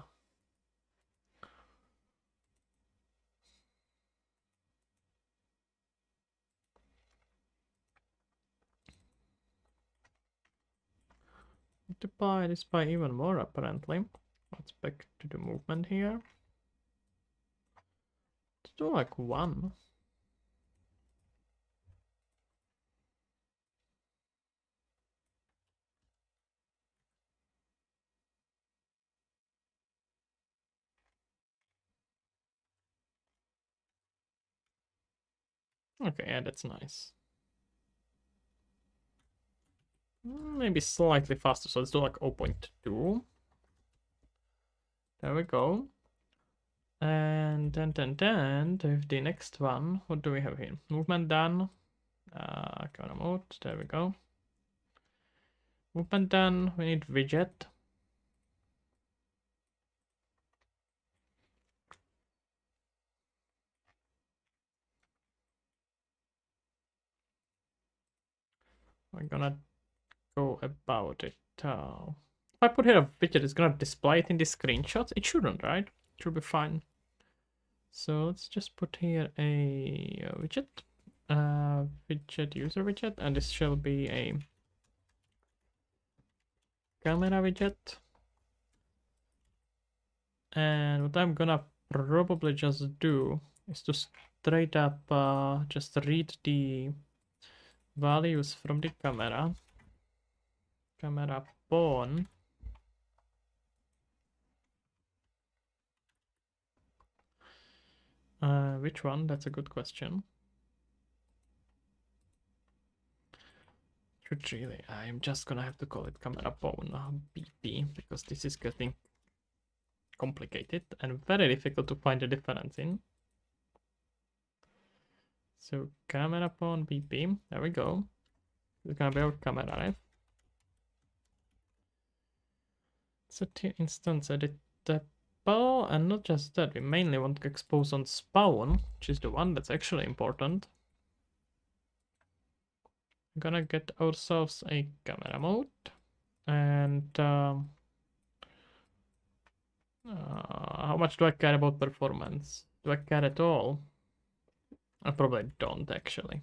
Multiply this by even more apparently. Let's back to the movement here. Let's do like 1. Okay, yeah, that's nice. Maybe slightly faster, so let's do like 0.2. There we go. And then with the next one, what do we have here? Movement done. Camera mode, there we go. Movement done, we need widget. We're gonna go about it. If I put here a widget, it's gonna display it in the screenshots. It shouldn't, right? It should be fine. So let's just put here a widget. Widget user widget, and this shall be a camera widget. And what I'm gonna probably just do is to straight up just read the values from the camera. Camera pawn. Which one? That's a good question. Should really, I'm just gonna have to call it camera pawn BP, because this is getting complicated and very difficult to find a difference in. So camera pawn BP, there we go. It's gonna be our camera, right? Set here instance editable, and not just that, we mainly want to expose on spawn, which is the one that's actually important. I'm gonna get ourselves a camera mode, and how much do I care about performance? Do I care at all? I probably don't actually.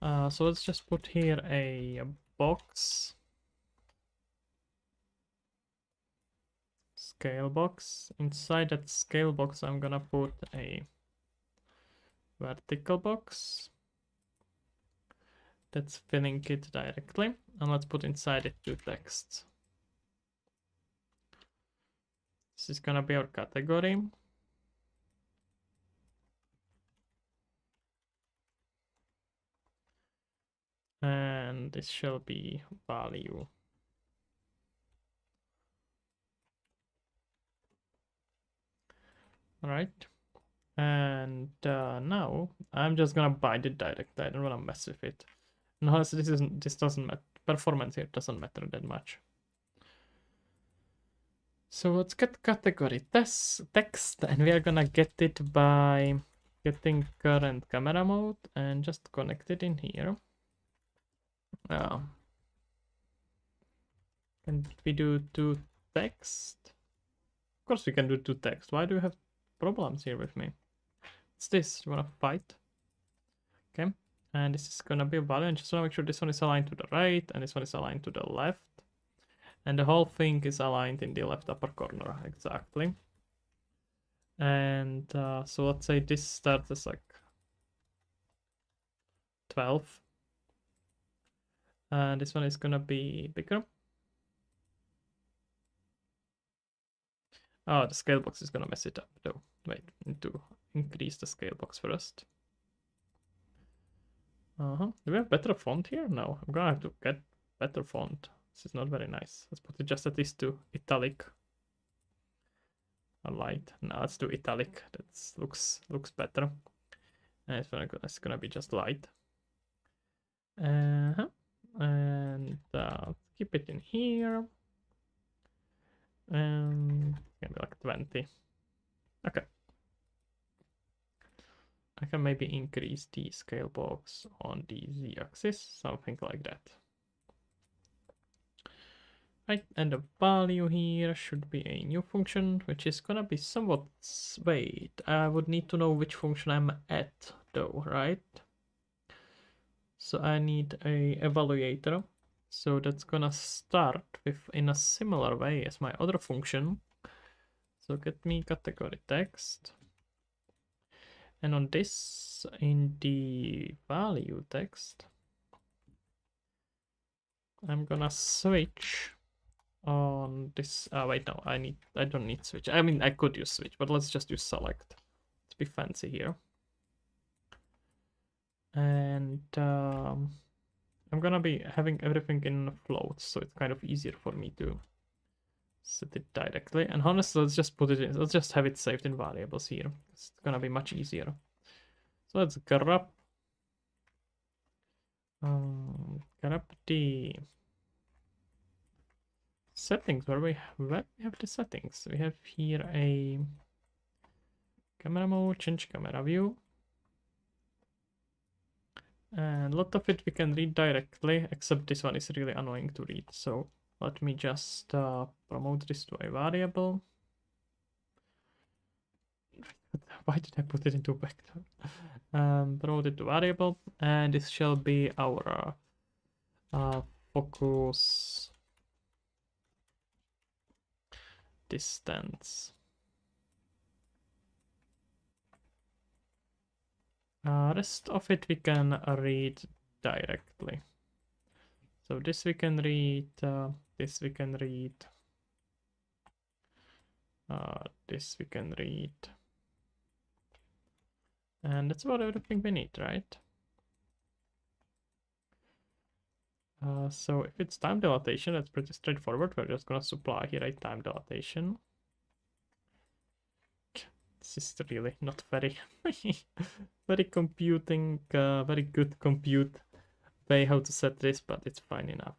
So let's just put here a box. Scale box. Inside that scale box, I'm gonna put a vertical box. That's filling it directly. And let's put inside it 2 texts. This is gonna be our category. and this shall be value. All right. And now I'm just gonna bind it directly. I don't wanna mess with it. No, this doesn't matter. Performance here doesn't matter that much. So let's get category text, and we are gonna get it by getting current camera mode and just connect it in here. Can we do to text? Of course we can do to text. Why do you have problems here with me? It's this. You wanna fight? Okay. And this is gonna be a value, and just wanna make sure this one is aligned to the right and this one is aligned to the left. And the whole thing is aligned in the left upper corner, exactly. And so let's say this starts as like 12. And this one is gonna be bigger. Oh, the scale box is gonna mess it up though. Wait, need to increase the scale box first. Do we have better font here? No, I'm gonna have to get better font. This is not very nice. Let's put it just at least to italic. Or light. No, let's do italic. That looks better. And it's gonna be just light. And keep it in here. And maybe like 20. Okay. I can maybe increase the scale box on the z-axis, something like that. Right, and the value here should be a new function, which is gonna be somewhat... Wait, I would need to know which function I'm at, though, right? So I need a evaluator. So that's gonna start with in a similar way as my other function. So get me category text. And on this, in the value text, I'm gonna switch on this. Wait, no, I don't need switch. I mean, I could use switch, but let's just use select to be fancy here. And I'm gonna be having everything in floats, so it's kind of easier for me to set it directly. And honestly, let's just put it in. Let's just have it saved in variables here. It's gonna be much easier. So let's grab the settings. Where we have the settings. We have here a camera mode, change camera view. And a lot of it we can read directly, except this one is really annoying to read. So let me just promote this to a variable. Why did I put it into vector? Promote it to variable, and this shall be our focus distance. Rest of it we can read directly. So this we can read, this we can read, this we can read. And that's about everything we need, right? So if it's time dilatation, that's pretty straightforward. We're just gonna supply here a time dilatation. This is really not very, very good compute way how to set this, but it's fine enough.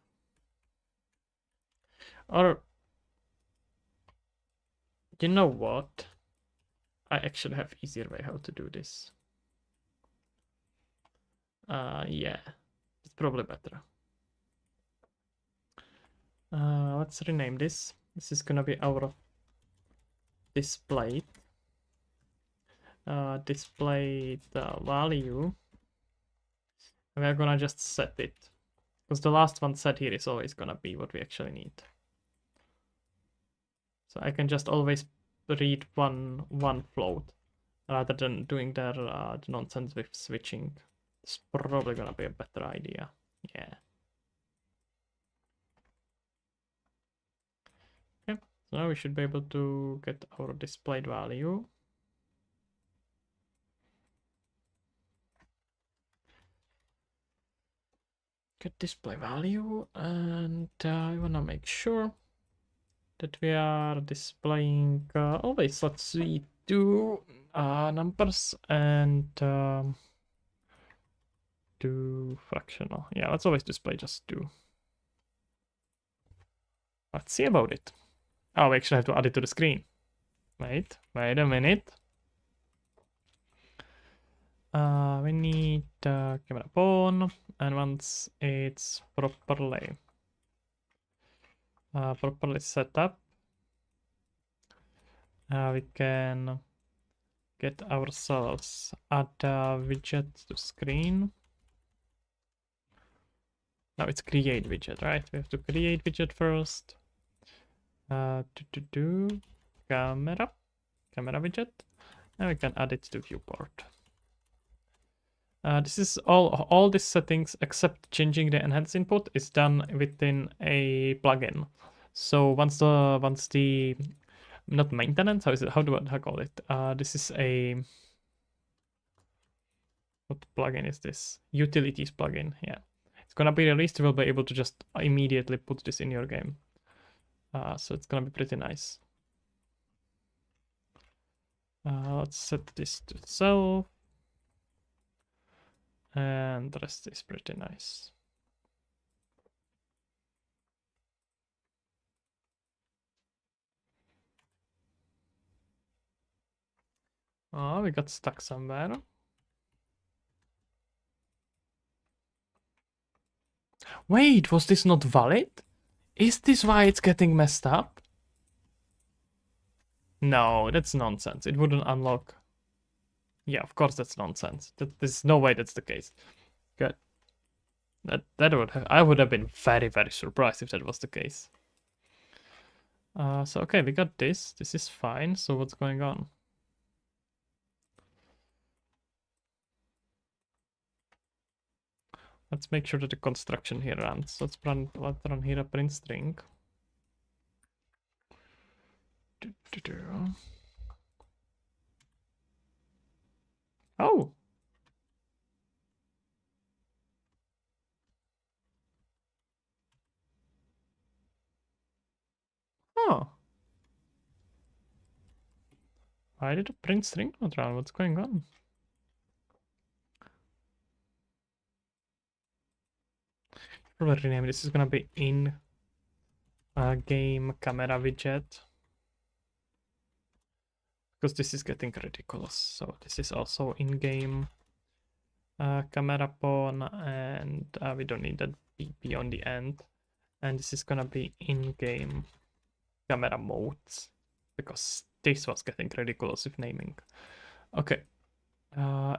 Or, you know what? I actually have easier way how to do this. Yeah, it's probably better. Let's rename this. This is gonna be our display. Display the value. And we're gonna just set it. Because the last one set here is always gonna be what we actually need. So I can just always read one float rather than doing the nonsense with switching. It's probably gonna be a better idea. Yeah. Okay, so now we should be able to get our displayed value. get display value, and I wanna make sure that we are displaying always, let's see, two numbers and two fractional. Yeah, let's always display just two. Let's see about it. Oh, we actually have to add it to the screen. Wait a minute. We need camera pawn, and once it's properly set up, we can get ourselves add a widget to screen. Now it's create widget, right? We have to create widget first. Camera widget, and we can add it to viewport. This is all these settings except changing the enhance input is done within a plugin. So once the not maintenance, how do I call it? This is a, what plugin is this? Utilities plugin. Yeah, it's gonna be released. You will be able to just immediately put this in your game. So it's gonna be pretty nice. Let's set this to self. And the rest is pretty nice. Oh, we got stuck somewhere. Wait, was this not valid? Is this why it's getting messed up? No, that's nonsense. It wouldn't unlock. Yeah, of course that's nonsense. There's no way that's the case. Good. That would have, I would have been very, very surprised if that was the case. So okay, we got this. This is fine. So what's going on? Let's make sure that the construction here runs. Let's run here a print string. Oh. Huh. Why did the print string not run? What's going on? Probably rename this is gonna be in game camera widget, because this is getting ridiculous. So this is also in game camera pawn, and we don't need that BP on the end. And this is gonna be in game camera modes, because this was getting ridiculous with naming. Okay,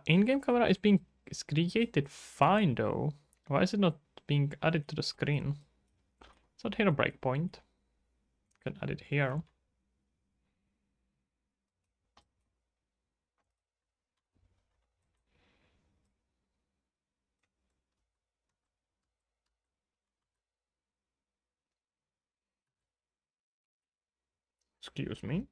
in-game camera is created fine though. Why is it not being added to the screen? So here a breakpoint. You can add it here. Excuse me.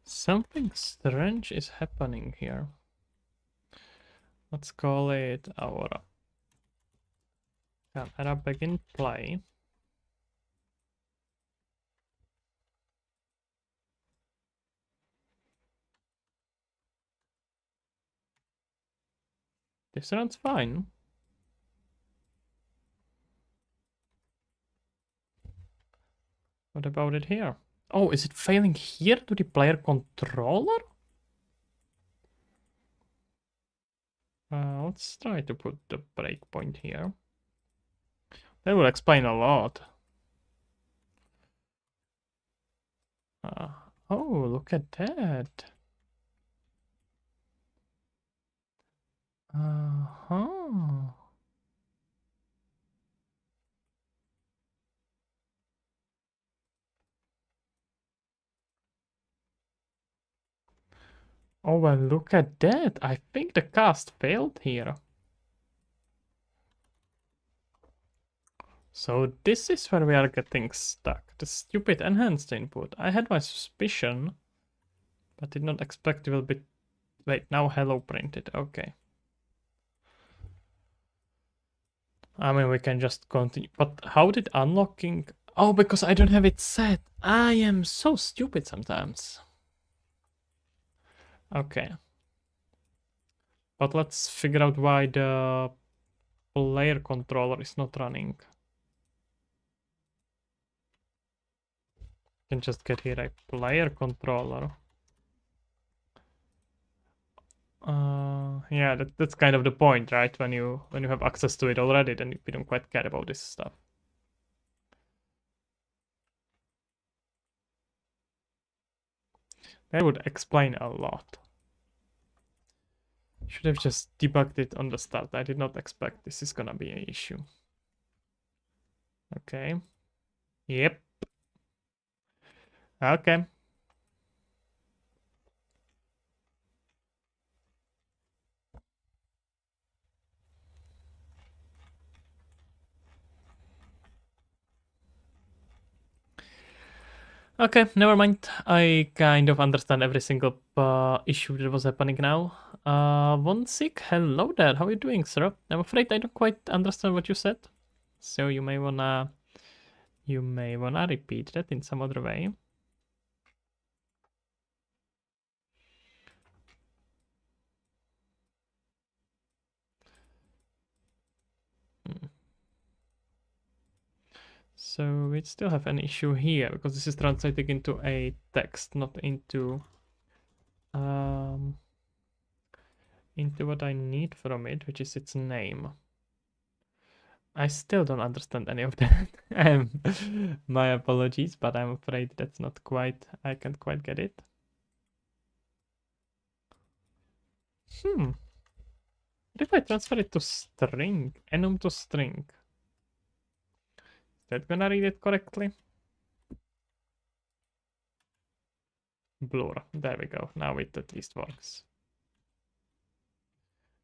Something strange is happening here. Let's call it our camera begin play. This runs fine. What about it here? Oh, is it failing here to the player controller? Let's try to put the breakpoint here. That will explain a lot. Oh, look at that. Uh-huh. Oh, well, look at that. I think the cast failed here. So this is where we are getting stuck. the stupid enhanced input. I had my suspicion, but did not expect it will be... Wait, now hello printed. Okay. I mean, we can just continue. But how did unlocking... Oh, because I don't have it set. I am so stupid sometimes. Okay. But let's figure out why the player controller is not running. Can just get here a player controller. Yeah, that's kind of the point, right? When you have access to it already, then we don't quite care about this stuff. That would explain a lot. Should have just debugged it on the start. I did not expect this is gonna be an issue. Okay. Yep. Okay. Okay, never mind. I kind of understand every single issue that was happening now. Vonsik, hello there. How are you doing, sir? I'm afraid I don't quite understand what you said, so you may wanna repeat that in some other way. So we still have an issue here because this is translating into a text, not into what I need from it, which is its name. I still don't understand any of that. My apologies, but I'm afraid that's not quite, I can't quite get it. What if I transfer it to string, enum to string? Is that gonna read it correctly? Blur, there we go, now it at least works.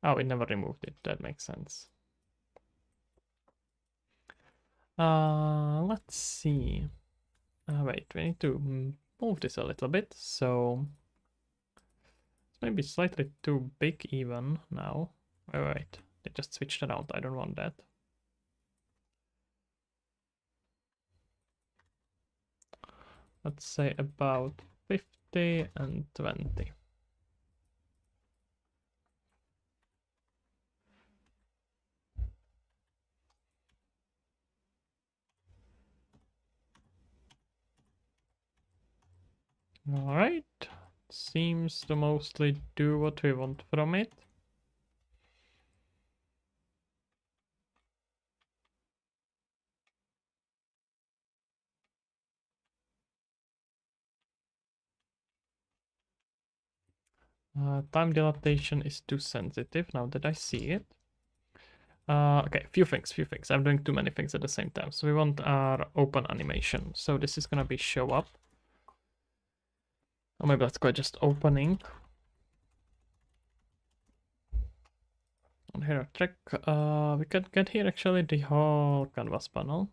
Oh, it never removed it, that makes sense. Let's see. Wait, we need to move this a little bit, so it's maybe slightly too big even now. Wait, they just switched it out, I don't want that. Let's say about 50 and 20. Alright, seems to mostly do what we want from it. Time dilatation is too sensitive now that I see it. Okay, few things. I'm doing too many things at the same time. So we want our open animation. So this is gonna be show up. Or maybe let's go just opening. And here a trick. We can get here actually the whole canvas panel.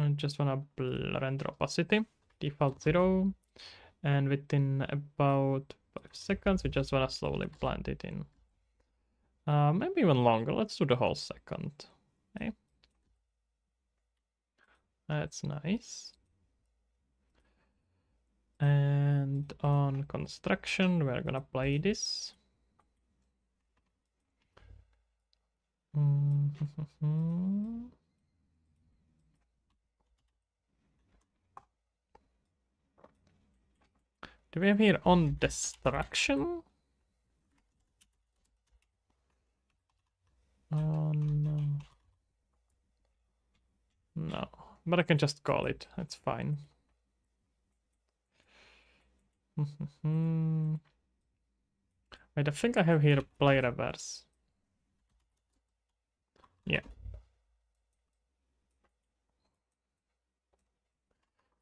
And just wanna blur render opacity, default 0. And within about 5 seconds, we just wanna slowly blend it in. Maybe even longer. Let's do the whole second. Okay. That's nice. And on construction, we're gonna play this. Do we have here on destruction? Oh no. No, but I can just call it. That's fine. Wait, I think I have here a play reverse. Yeah.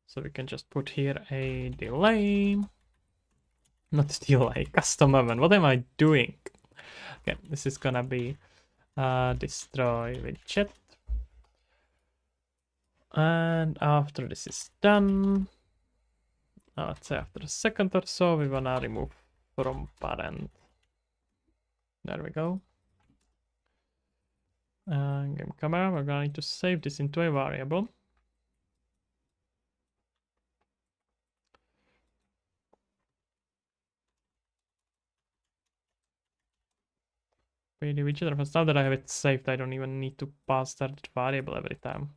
So we can just put here a delay. Not delay, custom event. What am I doing? Okay, this is gonna be destroy widget. And after this is done, let's say after a second or so, we wanna remove from parent. There we go. Game camera, we're going to save this into a variable. Pretty widget reference. Now that I have it saved, I don't even need to pass that variable every time.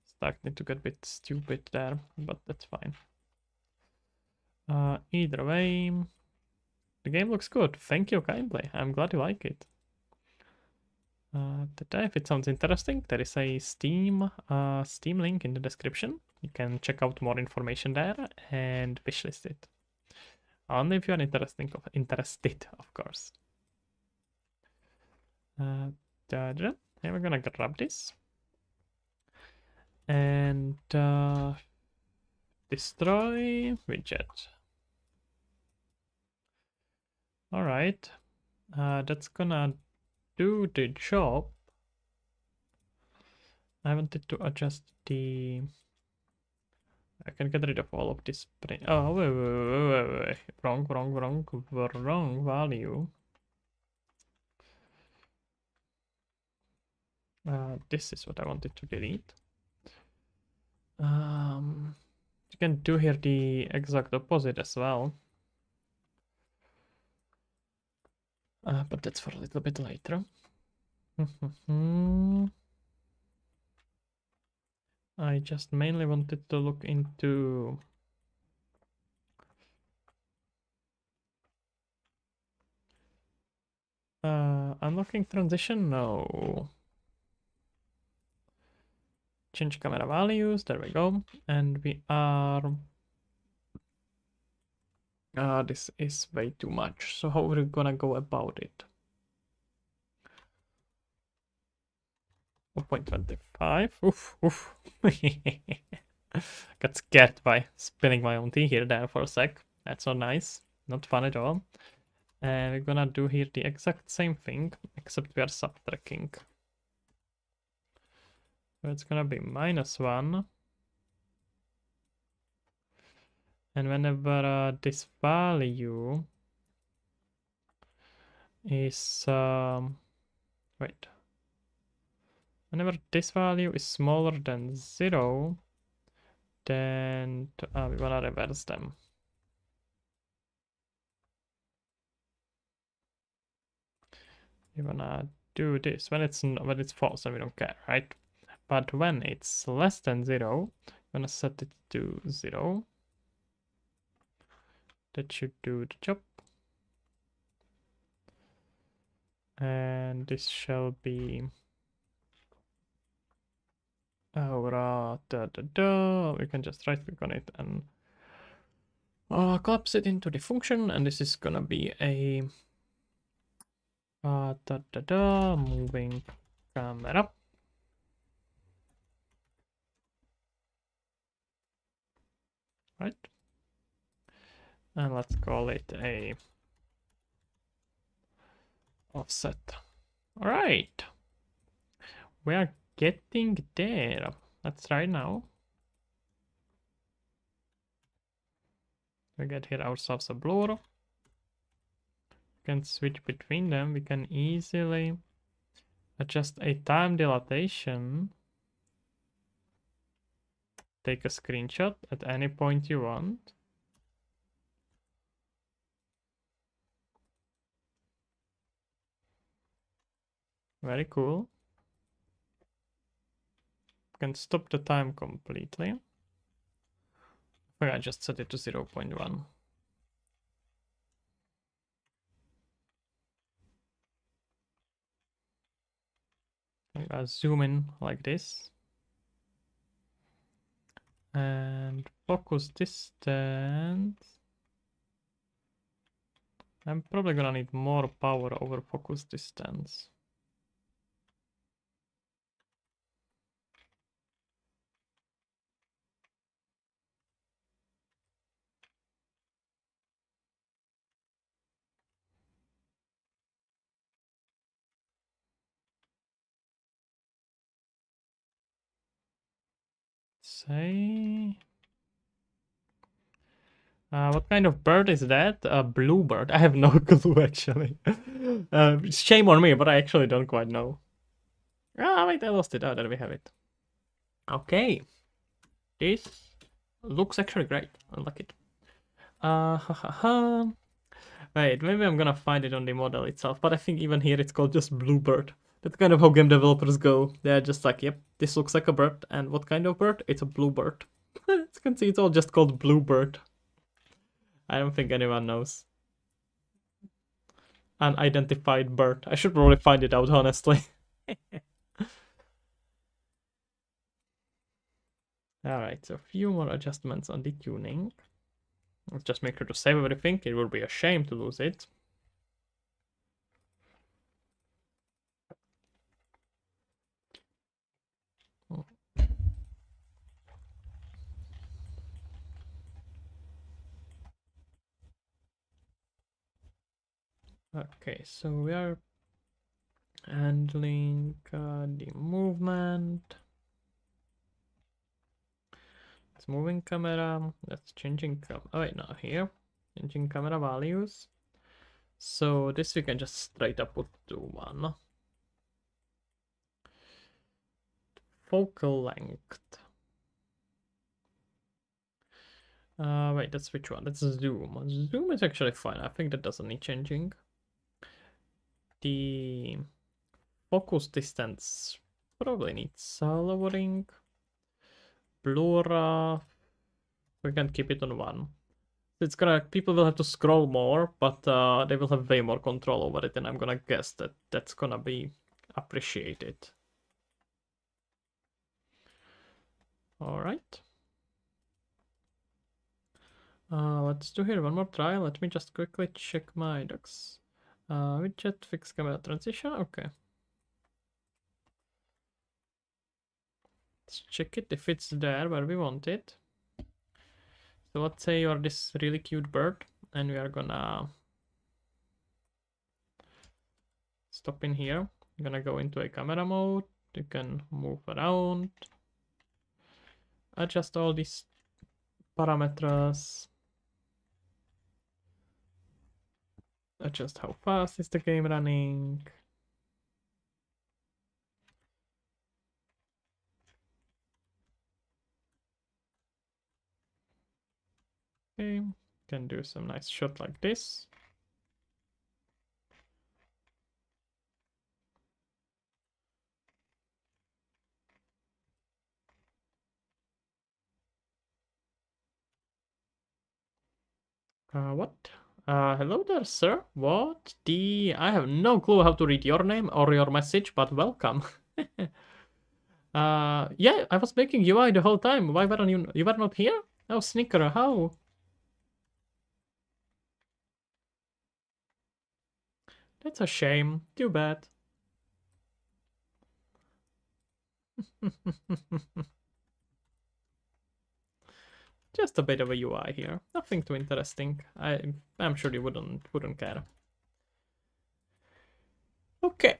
Starting to get a bit stupid there, but that's fine. Either way, the game looks good. Thank you kindly. I'm glad you like it. If it sounds interesting, there is a Steam link in the description. You can check out more information there and wishlist it. Only if you are interested, of course. Here we're gonna grab this and destroy widget. All right, that's gonna do the job. I wanted to adjust the. I can get rid of all of this. Oh, wait. Wrong value. This is what I wanted to delete. You can do here the exact opposite as well. But that's for a little bit later. I just mainly wanted to look into unlocking transition. No. Change camera values. There we go. And we are. This is way too much. So how are we gonna go about it? 1.25. Oof. Got scared by spilling my own tea here there for a sec. That's not nice. Not fun at all. And we're gonna do here the exact same thing, except we are subtracting. So it's gonna be -1. And whenever this value is wait, whenever this value is smaller than 0, then we wanna reverse them. We wanna do this when it's false, and we don't care, right? But when it's less than 0, we're gonna set it to 0. That should do the job. And this shall be we can just right click on it and collapse it into the function, and this is gonna be a moving camera. Right, and let's call it a offset. All right, we are getting there. Let's try now. We get here ourselves a blur. We can switch between them. We can easily adjust a time dilatation. Take a screenshot at any point you want. Very cool. You can stop the time completely. I just set it to 0.1. I'll zoom in like this. And focus distance. I'm probably gonna need more power over focus distance. say? What kind of bird is that? A bluebird. I have no clue actually. Shame on me, but I actually don't quite know. Ah, wait, I lost it. Oh, there we have it. Okay. This looks actually great. I like it. Ha ha ha. Wait, maybe I'm gonna find it on the model itself, but I think even here it's called just bluebird. That's kind of how game developers go. They're just like, yep, this looks like a bird, and what kind of bird? It's a bluebird. As you can see, it's all just called bluebird. I don't think anyone knows. Unidentified bird. I should probably find it out, honestly. Alright, so a few more adjustments on the tuning. Let's just make sure to save everything. It would be a shame to lose it. Okay, so we are handling the movement. It's moving camera. That's changing. Oh wait, no, here. Changing camera values. So this we can just straight up put to 1. Focal length. Wait, that's which one? That's zoom. Zoom is actually fine. I think that doesn't need changing. The focus distance probably needs lowering. Blur, we can keep it on 1. It's gonna, people will have to scroll more, but they will have way more control over it, and I'm gonna guess that that's gonna be appreciated. All right. Let's do here one more try. Let me just quickly check my docs. Widget, fix camera transition. Okay. Let's check it if it's there where we want it. So let's say you're this really cute bird, and we are gonna stop in here. I'm gonna go into a camera mode. You can move around, adjust all these parameters, adjust how fast is the game running. Okay, can do some nice shot like this. What? Hello there, sir. What? I have no clue how to read your name or your message, but welcome. Yeah, I was making UI the whole time. Why weren't you were not here? Oh, Snicker, how? That's a shame. Too bad. Just a bit of a UI here. Nothing too interesting. I'm sure you wouldn't care. Okay.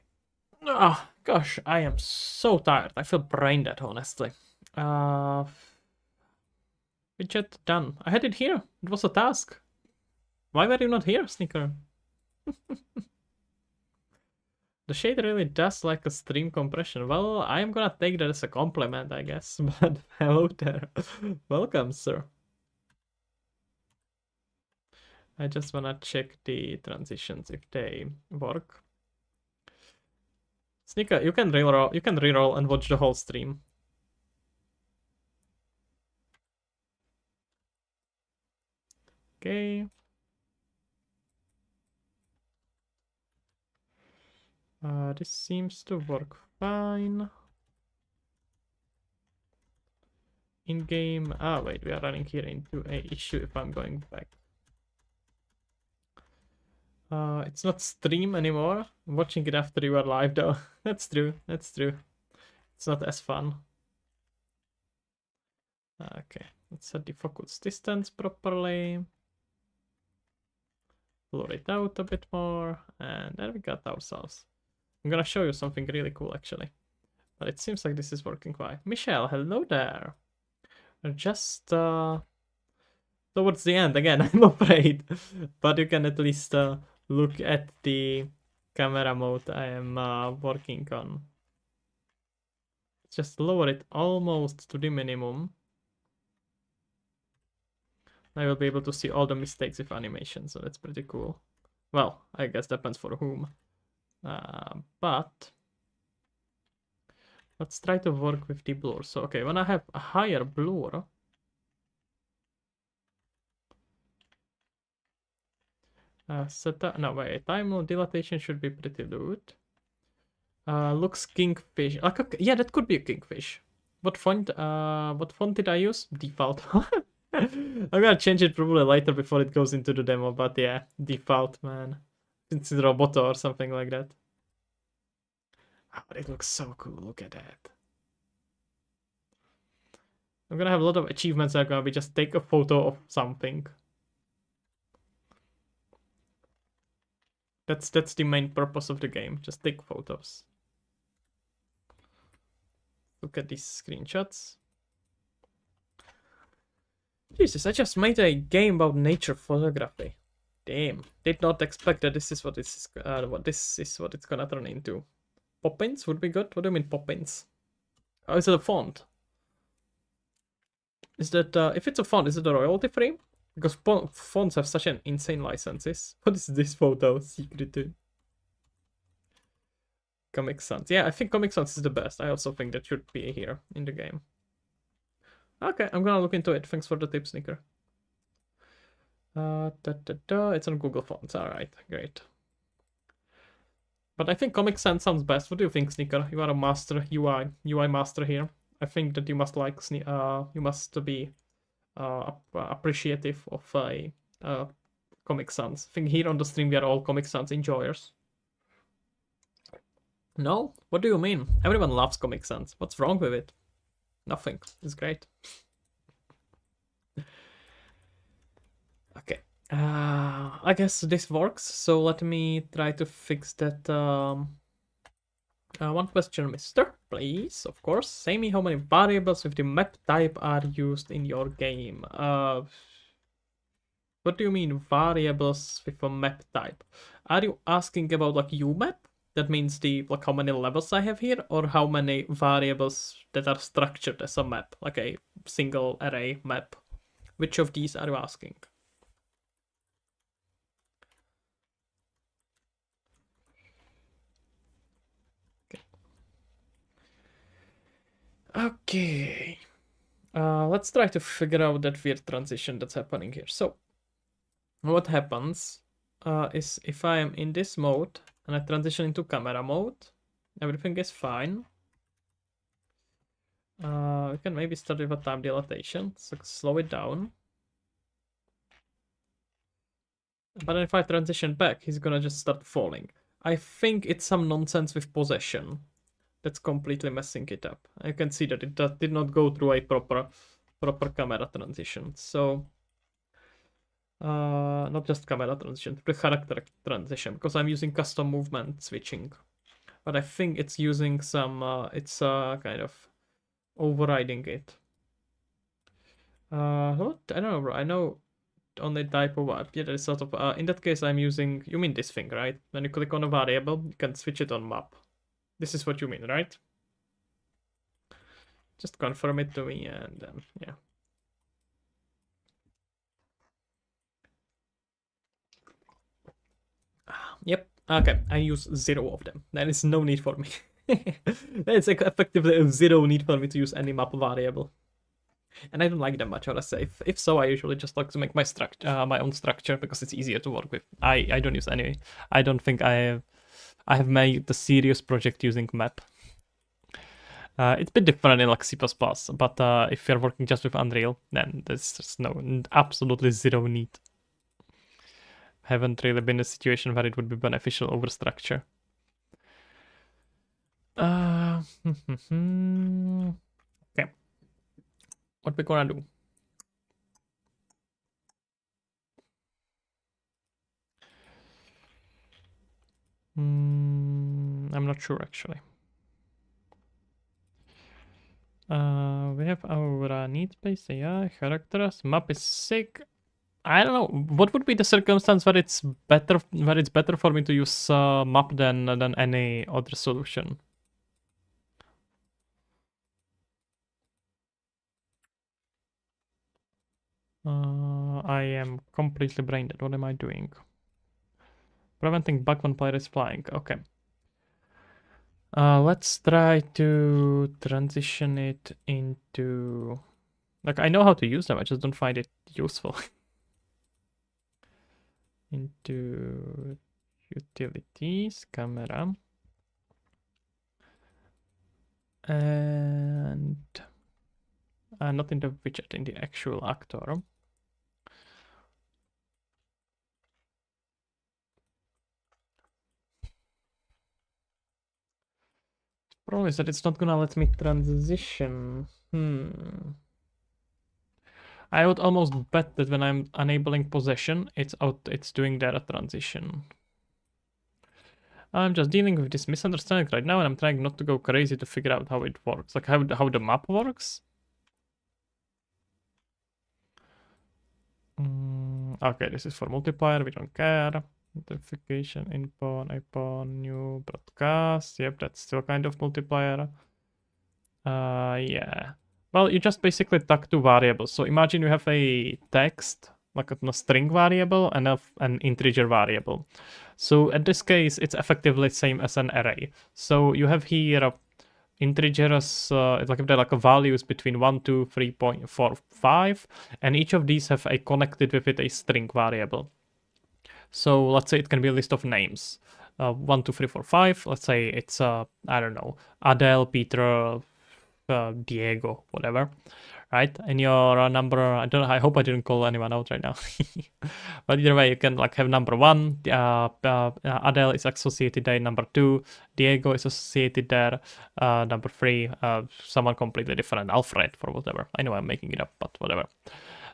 Oh, gosh, I am so tired. I feel brain dead, honestly. Widget done. I had it here. It was a task. Why were you not here, Sneaker? The shade really does like a stream compression. Well, I am gonna take that as a compliment, I guess. But hello there. Welcome, sir. I just wanna check the transitions if they work. Sneaker, you can reroll and watch the whole stream. Okay. This seems to work fine. In game. Wait, we are running here into a issue if I'm going back. It's not stream anymore. I'm watching it after you are live though. That's true. That's true. It's not as fun. Okay, let's set the focus distance properly. Blur it out a bit more, and there we got ourselves. I'm gonna show you something really cool actually. But it seems like this is working fine. Michelle, hello there. just towards the end again, I'm afraid. But you can at least look at the camera mode I am working on. Just lower it almost to the minimum. I will be able to see all the mistakes with animation, so that's pretty cool. Well, I guess depends for whom. But let's try to work with the blur. So, okay, when I have a higher blur, no, wait, time dilatation should be pretty good. Looks kingfish. Like, okay, yeah, that could be a kingfish. What font did I use? Default. I'm gonna change it probably later before it goes into the demo, but yeah, default, man. It's Roboto or something like that. Oh, it looks so cool, look at that. I'm gonna have a lot of achievements that are gonna be just take a photo of something. That's the main purpose of the game, just take photos. Look at these screenshots. Jesus, I just made a game about nature photography. Damn, did not expect that this is what it's gonna turn into. Poppins would be good. What do you mean poppins? Oh, is it a font? Is that if it's a font, is it a royalty free? Because fonts have such an insane licenses. What is this photo? Secret to Comic Sans. Yeah, I think Comic Sans is the best. I also think that should be here in the game. Okay, I'm gonna look into it. Thanks for the tip, Sneaker. It's on Google Fonts. Alright, great. But I think Comic Sans sounds best. What do you think, Sneaker? You are a master UI master here. I think that you must like you must be appreciative of Comic Sans. I think here on the stream we are all Comic Sans enjoyers. No? What do you mean? Everyone loves Comic Sans. What's wrong with it? Nothing. It's great. Okay. I guess this works. So let me try to fix that. One question, mister, please. Of course. Say me how many variables with the map type are used in your game. What do you mean variables with a map type? Are you asking about like UMap? That means the like how many levels I have here, or how many variables that are structured as a map, like a single array map? Which of these are you asking? Okay. Let's try to figure out that weird transition that's happening here. So, what happens is if I am in this mode and I transition into camera mode, everything is fine. We can maybe start with a time dilatation, so slow it down. But then if I transition back, he's gonna just start falling. I think it's some nonsense with possession that's completely messing it up. I can see that it did not go through a proper camera transition. So not just camera transition, the character transition, because I'm using custom movement switching. But I think it's using some it's kind of overriding it. What? I don't know, bro. I know only type of art. Yeah, there's sort of in that case I'm using, you mean this thing, right? When you click on a variable, you can switch it on map. This is what you mean, right? Just confirm it to me and then yeah. Yep. Okay, I use 0 of them. There is no need for me. It's like effectively a 0 need for me to use any map variable. And I don't like them much, honestly. If so, I usually just like to make my structure, my own structure, because it's easier to work with. I don't use any. I don't think I have made the serious project using map. It's a bit different in like C++, but if you're working just with Unreal, then there's just absolutely 0 need. Haven't really been in a situation where it would be beneficial over structure. Okay. What we gonna do? I'm not sure actually. We have our needs-based AI, characters, map is sick. I don't know. What would be the circumstance where it's better for me to use map than any other solution? I am completely brain dead. What am I doing? Preventing bug when player is flying. Okay. Let's try to transition it into... Like, I know how to use them, I just don't find it useful. Into utilities, camera. And... not in the widget, in the actual actor. Problem is that it's not gonna let me transition. I would almost bet that when I'm enabling possession, it's doing that transition. I'm just dealing with this misunderstanding right now, and I'm trying not to go crazy to figure out how it works, like how the map works. Okay, this is for multiplayer. We don't care. Notification, iPhone, new broadcast. Yep, that's still kind of multiplayer. Yeah. Well, you just basically tag two variables. So imagine you have a text, like a string variable, and an integer variable. So in this case, it's effectively same as an array. So you have here integers, like if they're like values between 1, 2, 3.4, 5, and each of these have a connected with it a string variable. So let's say it can be a list of names. 1, 2, 3, 4, 5. Let's say it's I don't know, Adele, Peter, Diego, whatever, right? And your number, I hope I didn't call anyone out right now. But either way, you can like have number 1, Adele is associated there, number 2, Diego is associated there, number 3, someone completely different, Alfred, for whatever. I know I'm making it up, but whatever.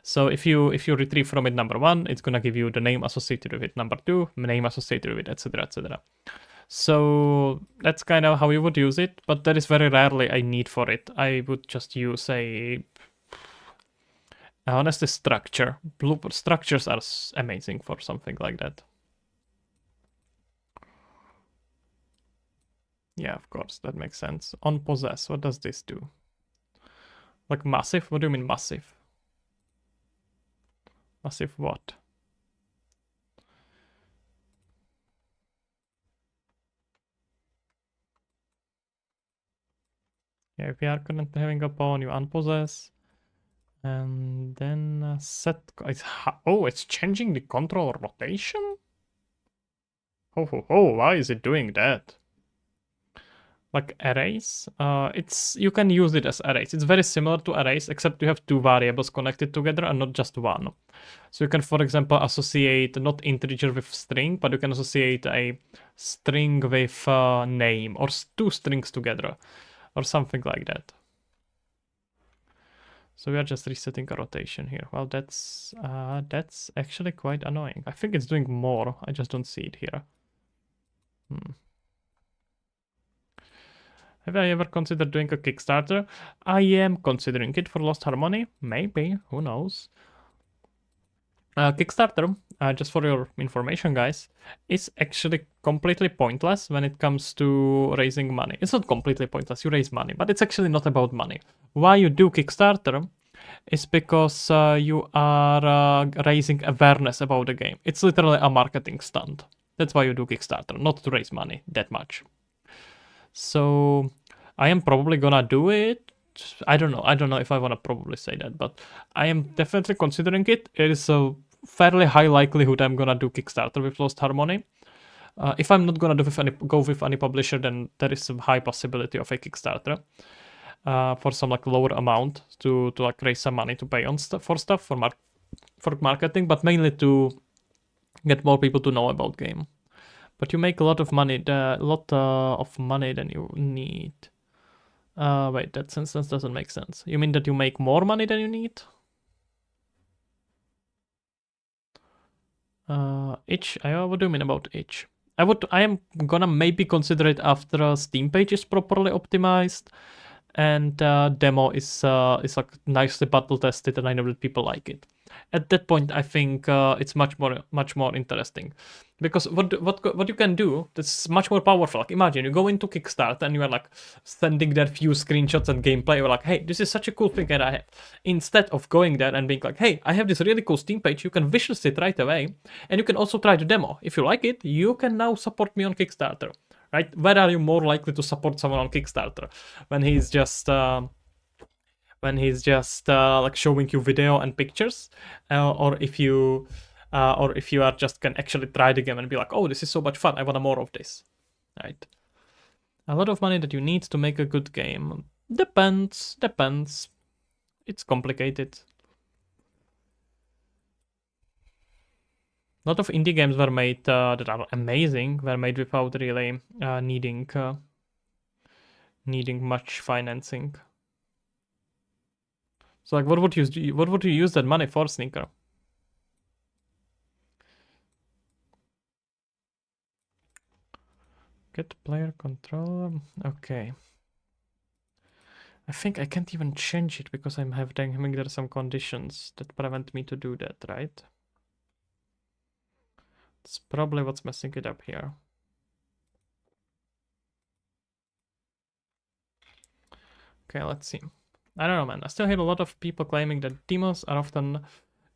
So if you retrieve from it number 1, it's gonna give you the name associated with it, number 2, name associated with it, etc., etc. So that's kind of how you would use it, but there is very rarely a need for it. I would just use honestly, structure. Structures are amazing for something like that. Yeah, of course, that makes sense. On possess, what does this do? Like massive? What do you mean massive? Massive what? Yeah, if we are currently having a pawn, you unpossess. And then set... it's changing the control rotation? Oh, why is it doing that? Like arrays, you can use it as arrays. It's very similar to arrays, except you have two variables connected together and not just one. So you can, for example, associate not integer with string, but you can associate a string with name, or two strings together, or something like that. So we are just resetting a rotation here. Well, that's actually quite annoying. I think it's doing more. I just don't see it here. Have I ever considered doing a Kickstarter? I am considering it for Lost Harmony. Maybe. Who knows? Kickstarter, just for your information, guys, is actually completely pointless when it comes to raising money. It's not completely pointless. You raise money, but it's actually not about money. Why you do Kickstarter is because you are raising awareness about the game. It's literally a marketing stunt. That's why you do Kickstarter, not to raise money that much. So I am probably gonna do it. I don't know if I wanna probably say that, but I am definitely considering it. It is a fairly high likelihood I'm gonna do Kickstarter with Lost Harmony. If I'm not gonna go with any publisher, then there is a high possibility of a Kickstarter for some like lower amount to like raise some money to pay on for marketing, but mainly to get more people to know about game. But you make a lot of money, of money than you need. Wait, that sentence doesn't make sense. You mean that you make more money than you need? Itch? What do you mean about itch? I am gonna maybe consider it after a Steam page is properly optimized, and demo is like nicely battle tested, and I know that people like it. At that point, I think it's much more interesting, because what you can do that's much more powerful. Like imagine you go into Kickstarter and you are like sending there few screenshots and gameplay. You're like, hey, this is such a cool thing that I have. Instead of going there and being like, hey, I have this really cool Steam page, you can wishlist it right away, and you can also try the demo. If you like it, you can now support me on Kickstarter. Right? Where are you more likely to support someone on Kickstarter? When he's just like showing you video and pictures, or if you are just can actually try the game and be like, oh, this is so much fun, I want more of this, right? A lot of money that you need to make a good game. Depends. It's complicated. A lot of indie games were made that are amazing, were made without really needing much financing. So like, what would you use that money for, Sneaker? Get player controller. Okay. I think I can't even change it because I'm having there some conditions that prevent me to do that, right? It's probably what's messing it up here. Okay, let's see. I don't know, man. I still hear a lot of people claiming that demos are often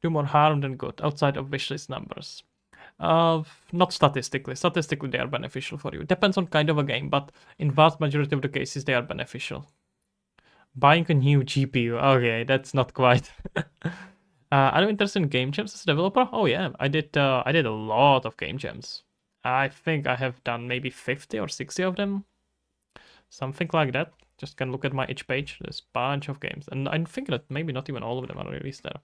do more harm than good outside of wishlist numbers. Not statistically. Statistically, they are beneficial for you. Depends on kind of a game, but in vast majority of the cases, they are beneficial. Buying a new GPU. Okay, that's not quite. I'm interested in game jams as a developer. Oh yeah, I did a lot of game jams. I think I have done maybe 50 or 60 of them. Something like that. Just can look at my itch page. There's a bunch of games. And I think that maybe not even all of them are released there.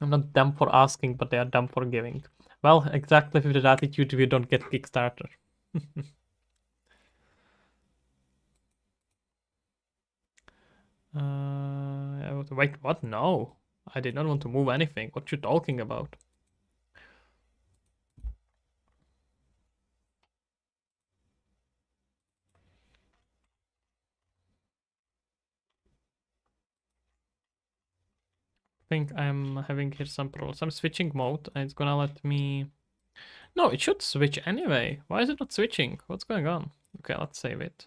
I'm not dumb for asking, but they are dumb for giving. Well, exactly with that attitude, we don't get Kickstarter. Wait, what? No. I did not want to move anything. What you talking about? I think I'm having here some problems. I'm switching mode and it's gonna let me... No, it should switch anyway. Why is it not switching? What's going on? Okay, let's save it.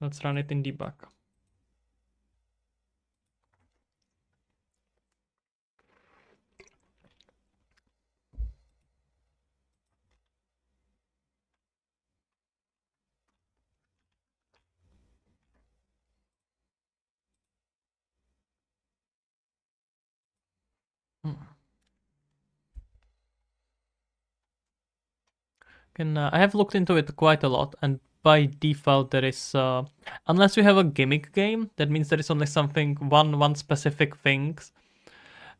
Let's run it in debug. I have looked into it quite a lot, and by default there is, unless you have a gimmick game, that means there is only something, one specific things,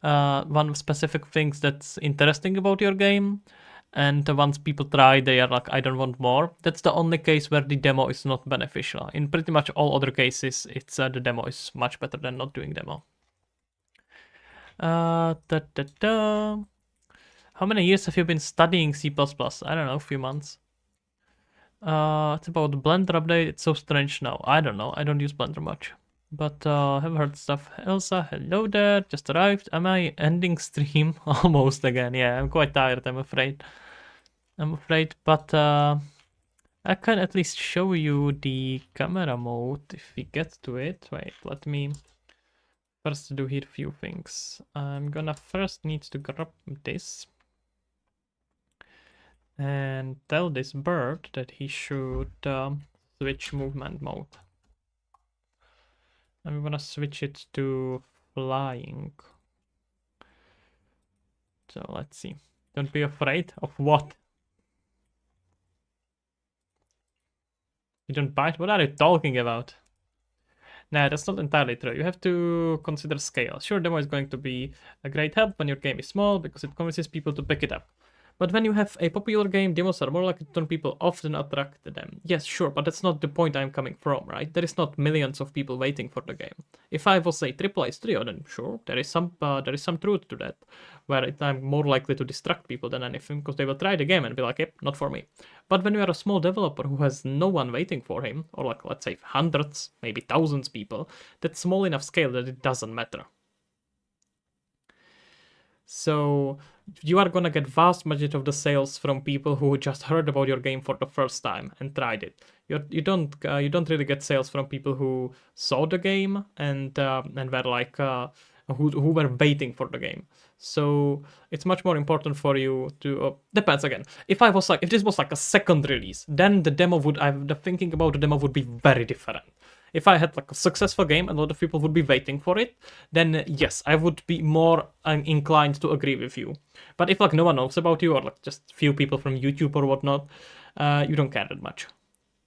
that's interesting about your game, and once people try, they are like, I don't want more. That's the only case where the demo is not beneficial. In pretty much all other cases, it's the demo is much better than not doing demo. How many years have you been studying C++? I don't know, a few months. It's about the Blender update. It's so strange now. I don't know. I don't use Blender much. But have heard stuff. Elsa, hello there. Just arrived. Am I ending stream? Almost again. Yeah, I'm quite tired, I'm afraid. But I can at least show you the camera mode if we get to it. Wait, let me first do here a few things. I'm gonna first need to grab this and tell this bird that he should switch movement mode. And we want to switch it to flying. So let's see. Don't be afraid of what? You don't bite? What are you talking about? Nah, that's not entirely true. You have to consider scale. Sure, demo is going to be a great help when your game is small because it convinces people to pick it up. But when you have a popular game, demos are more likely to turn people off than attract them. Yes, sure, but that's not the point I'm coming from, right? There is not millions of people waiting for the game. If I was a AAA studio, then sure, there is some truth to that, where I'm more likely to distract people than anything, because they will try the game and be like, yep, not for me. But when you are a small developer who has no one waiting for him, or like, let's say hundreds, maybe thousands people, that's small enough scale that it doesn't matter. So you are gonna get vast majority of the sales from people who just heard about your game for the first time and tried it. You don't really get sales from people who saw the game and were like who were waiting for the game. So it's much more important for you to depends again. If this was like a second release, then the thinking about the demo would be very different. If I had like a successful game and a lot of people would be waiting for it, then yes, I would be more inclined to agree with you. But if like no one knows about you, or like just few people from YouTube or whatnot, you don't care that much.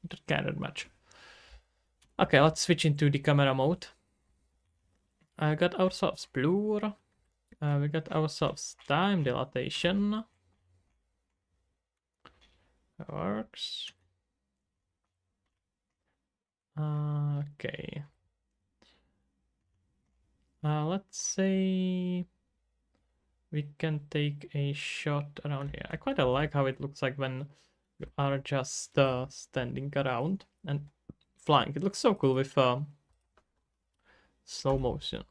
You don't care that much. Okay, let's switch into the camera mode. I got ourselves blur. We got ourselves time dilatation. That works. Okay. Let's say we can take a shot around here. I quite like how it looks like when you are just standing around and flying. It looks so cool with slow motion.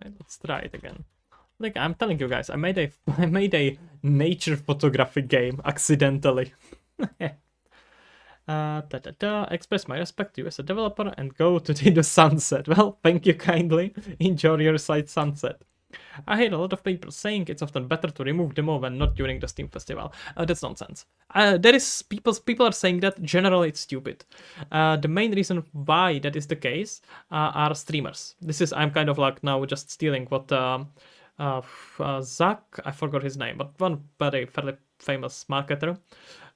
Right, let's try it again. Like I'm telling you guys, I made a nature photography game accidentally. Express my respect to you as a developer and go to the sunset. Well, thank you kindly. Enjoy your site sunset. I hear a lot of people saying it's often better to remove demo when not during the Steam Festival. That's nonsense. People are saying that generally it's stupid. The main reason why that is the case are streamers. I'm kind of like now just stealing what Zach, I forgot his name, but one very fairly famous marketer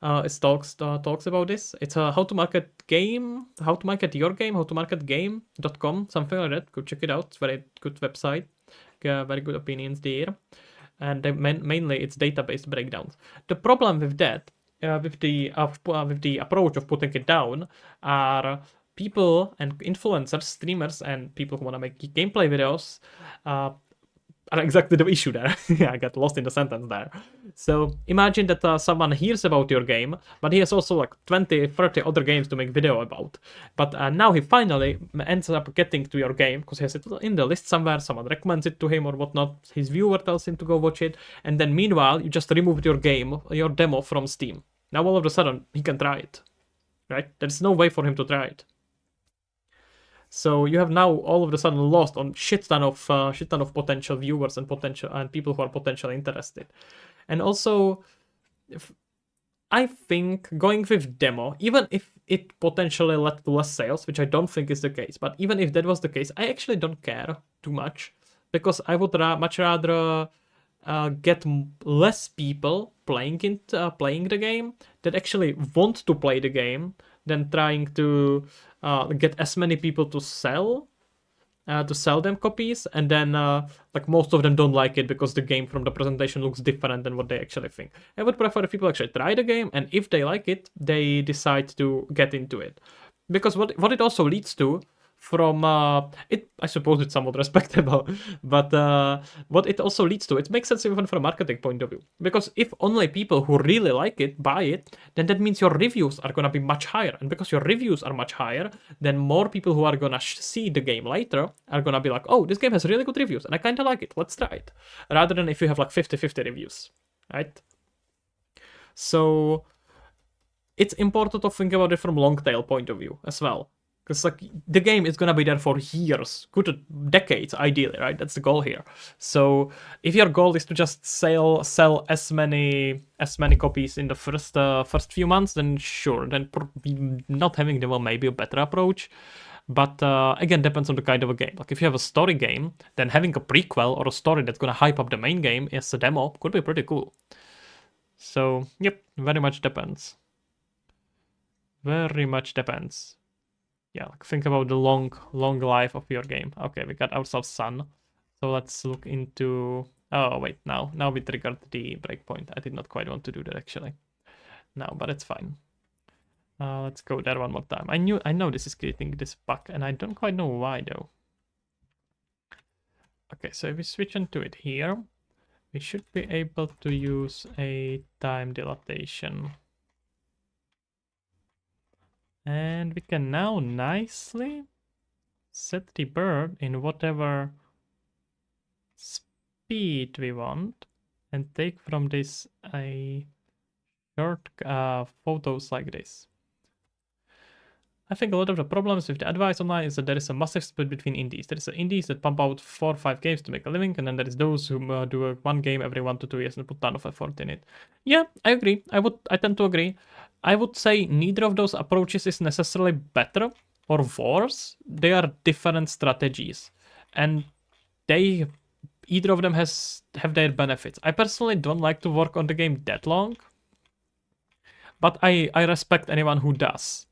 talks about this. It's how to market your game, how to market game.com, something like that. Go check it out. It's very good website. Very good opinions there. And mainly it's database breakdowns. The problem with that, with the approach of putting it down, are people and influencers, streamers, and people who want to make gameplay videos are exactly the issue there. I got lost in the sentence there. So imagine that someone hears about your game, but he has also like 20, 30 other games to make video about. But now he finally ends up getting to your game because he has it in the list somewhere, someone recommends it to him or whatnot, his viewer tells him to go watch it, and then meanwhile you just removed your demo from Steam. Now all of a sudden he can try it, right? There's no way for him to try it. So you have now all of a sudden lost on shit ton of potential viewers and people who are potentially interested. And also, I think going with demo, even if it potentially led to less sales, which I don't think is the case, but even if that was the case, I actually don't care too much because I would much rather get less people playing the game that actually want to play the game than trying to get as many people to sell them copies, and then like most of them don't like it because the game from the presentation looks different than what they actually think. I would prefer if people actually try the game, and if they like it, they decide to get into it. Because what it also leads to from it, I suppose it's somewhat respectable, but what it also leads to, it makes sense even from a marketing point of view. Because if only people who really like it buy it, then that means your reviews are gonna be much higher, and because your reviews are much higher, then more people who are gonna see the game later are gonna be like, oh, this game has really good reviews, and I kinda like it, let's try it. Rather than if you have like 50-50 reviews, right? So it's important to think about it from long tail point of view as well. Because like the game is gonna be there for years, good decades, ideally, right? That's the goal here. So if your goal is to just sell as many copies in the first few months, then sure, then not having them may be a better approach. But again, depends on the kind of a game. Like if you have a story game, then having a prequel or a story that's gonna hype up the main game as a demo could be pretty cool. So yep, very much depends. Very much depends. Yeah, like think about the long life of your game. Okay, we got ourselves sun. So let's look into Oh, wait, now we triggered the breakpoint. I did not quite want to do that, actually. No, but it's fine. Let's go there one more time. I know this is creating this bug, and I don't quite know why, though. Okay, so if we switch into it here, we should be able to use a time dilatation. And we can now nicely set the bird in whatever speed we want and take from this a short photos like this. I think a lot of the problems with the advice online is that there is a massive split between indies. There is indies that pump out 4 or 5 games to make a living, and then there is those who do one game every 1 to 2 years and put a ton of effort in it. Yeah, I agree. I tend to agree. I would say neither of those approaches is necessarily better or worse. They are different strategies, and either of them have their benefits. I personally don't like to work on the game that long, but I respect anyone who does.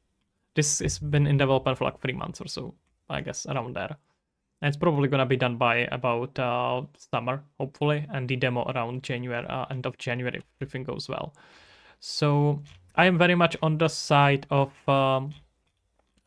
This has been in development for like 3 months or so, I guess, around there. And it's probably gonna be done by about summer, hopefully, and the demo around January, end of January, if everything goes well. So I am very much on the side of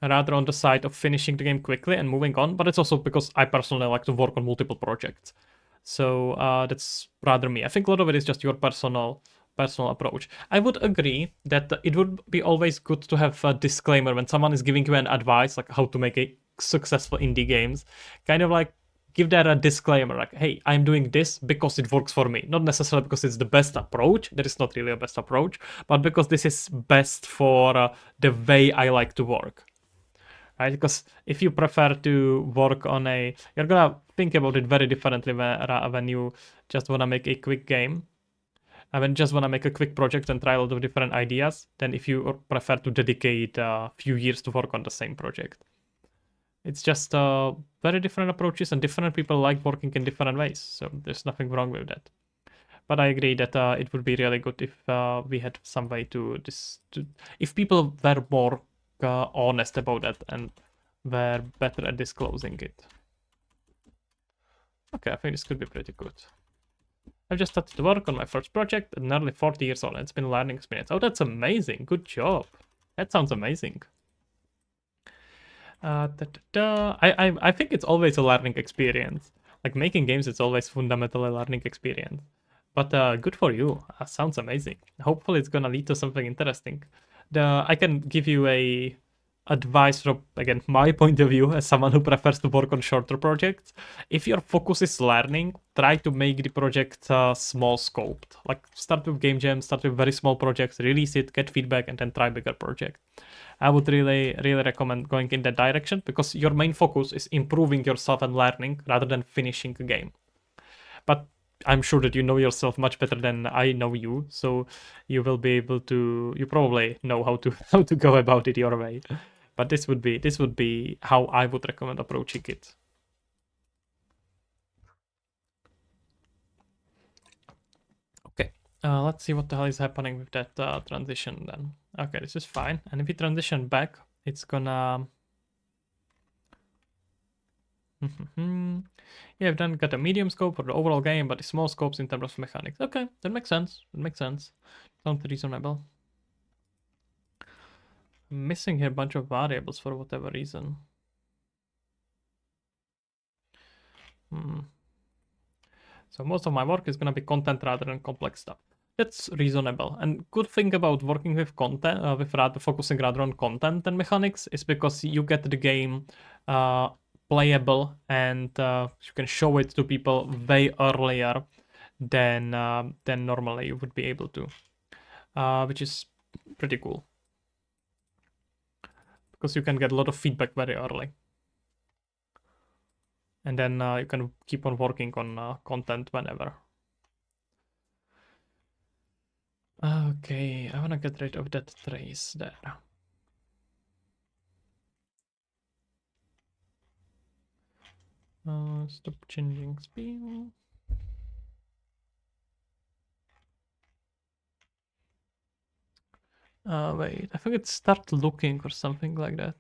rather on the side of finishing the game quickly and moving on, but it's also because I personally like to work on multiple projects. So that's rather me. I think a lot of it is just your personal approach. I would agree that it would be always good to have a disclaimer when someone is giving you an advice, like how to make a successful indie games. Kind of like give that a disclaimer, like, hey, I'm doing this because it works for me. Not necessarily because it's the best approach. There is not really a best approach, but because this is best for the way I like to work. Right? Because if you prefer to work on you're gonna think about it very differently when you just wanna make a quick game. And when you just wanna make a quick project and try a lot of different ideas, than if you prefer to dedicate a few years to work on the same project. It's just very different approaches, and different people like working in different ways. So there's nothing wrong with that. But I agree that it would be really good if we had some way if people were more honest about that and were better at disclosing it. Okay, I think this could be pretty good. I've just started to work on my first project at nearly 40 years old, and it's been a learning experience. Oh, that's amazing. Good job. That sounds amazing. I think it's always a learning experience. Like making games, it's always fundamentally a learning experience. But good for you. Sounds amazing. Hopefully it's gonna lead to something interesting. I can give you a advice from, again, my point of view as someone who prefers to work on shorter projects. If your focus is learning, try to make the project small scoped. Like start with game jam, start with very small projects, release it, get feedback, and then try bigger project. I would really recommend going in that direction, because your main focus is improving yourself and learning rather than finishing a game. But I'm sure that you know yourself much better than I know you, so you will be able to. You probably know how to go about it your way. But this would be how I would recommend approaching it. Okay, let's see what the hell is happening with that transition then. Okay, this is fine. And if we transition back, it's gonna. Yeah, I've then got a medium scope for the overall game, but the small scopes in terms of mechanics. Okay, that makes sense. Sounds reasonable. I'm missing here a bunch of variables for whatever reason. So most of my work is gonna be content rather than complex stuff. That's reasonable. And good thing about working with content, focusing rather on content than mechanics, is because you get the game playable, and you can show it to people way earlier than normally you would be able to, which is pretty cool, because you can get a lot of feedback very early, and then you can keep on working on content whenever. Okay, I wanna get rid of that trace there. Stop changing speed. Wait, I think it start looking or something like that.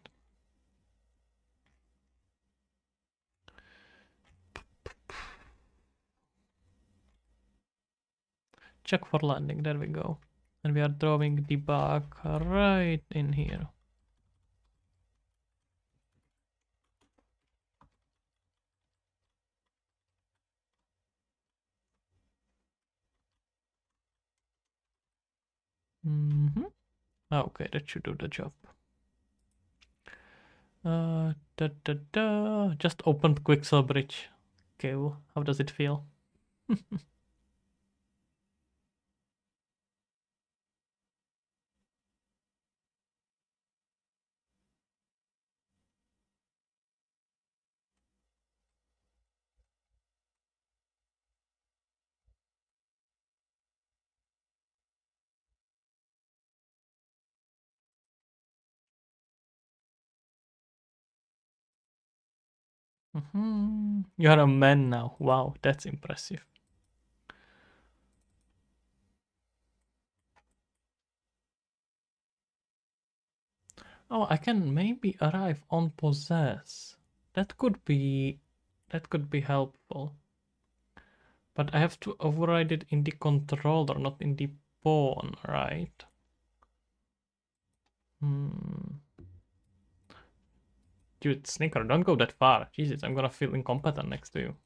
check for landing. There we go. And we are drawing debug right in here. Okay, that should do the job. Just opened Quicksell Bridge. Cool. How does it feel? You're a man now. Wow, that's impressive. Oh, I can maybe arrive on possess. That could be helpful. But I have to override it in the controller, not in the pawn, right? Dude, Snicker, don't go that far. Jesus, I'm gonna feel incompetent next to you.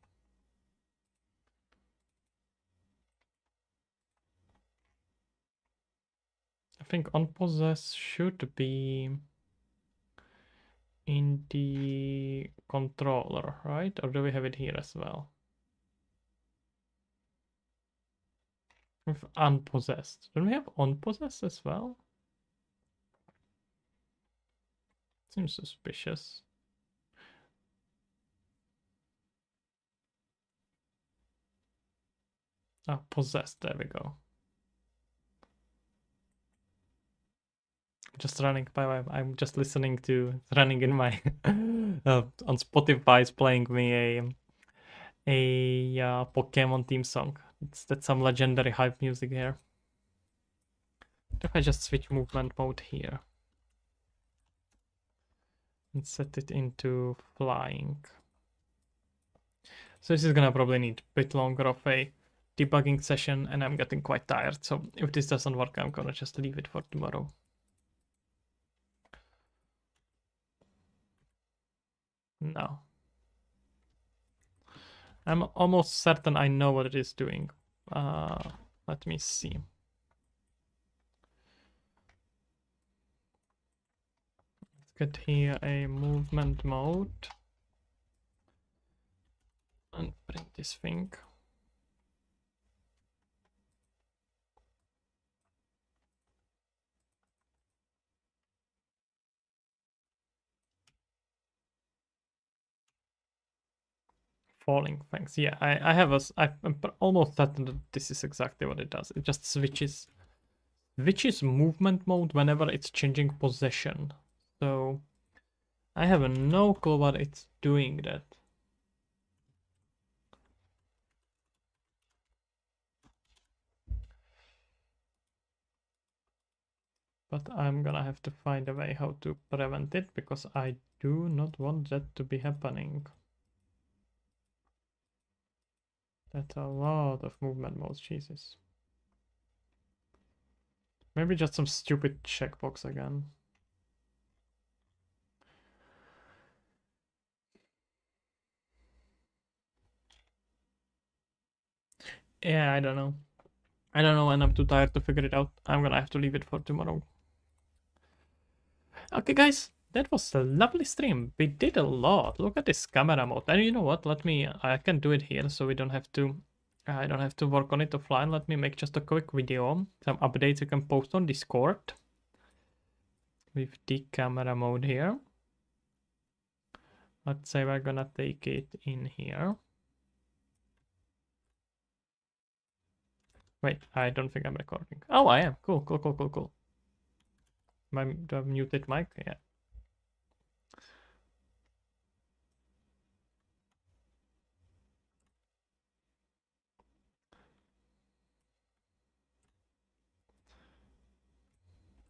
I think on possess should be in the controller, right? Or do we have it here as well? With unpossessed. Don't we have unpossessed as well? Seems suspicious. Ah, possessed, there we go. Just running by I'm just listening to running in my on Spotify is playing me a Pokemon theme song. That's some legendary hype music here. If I just switch movement mode here and set it into flying. So this is gonna probably need a bit longer of a debugging session, and I'm getting quite tired. So if this doesn't work, I'm gonna just leave it for tomorrow. No. I'm almost certain I know what it is doing. Let me see. Let's get here a movement mode and print this thing. Falling, thanks. Yeah, I have I'm almost certain that this is exactly what it does. It just switches movement mode whenever it's changing position. So I have no clue what it's doing that. But I'm gonna have to find a way how to prevent it because I do not want that to be happening. That's a lot of movement modes, Jesus. Maybe just some stupid checkbox again. Yeah, I don't know. I don't know, and I'm too tired to figure it out. I'm gonna have to leave it for tomorrow. Okay, guys, that was a lovely stream. We did a lot. Look at this camera mode. And you know what? I can do it here so we don't have to, I don't have to work on it offline. Let me make just a quick video. Some updates you can post on Discord with the camera mode here. Let's say we're gonna take it in here. Wait, I don't think I'm recording. Oh, I am. Cool. Do I have muted mic? Yeah.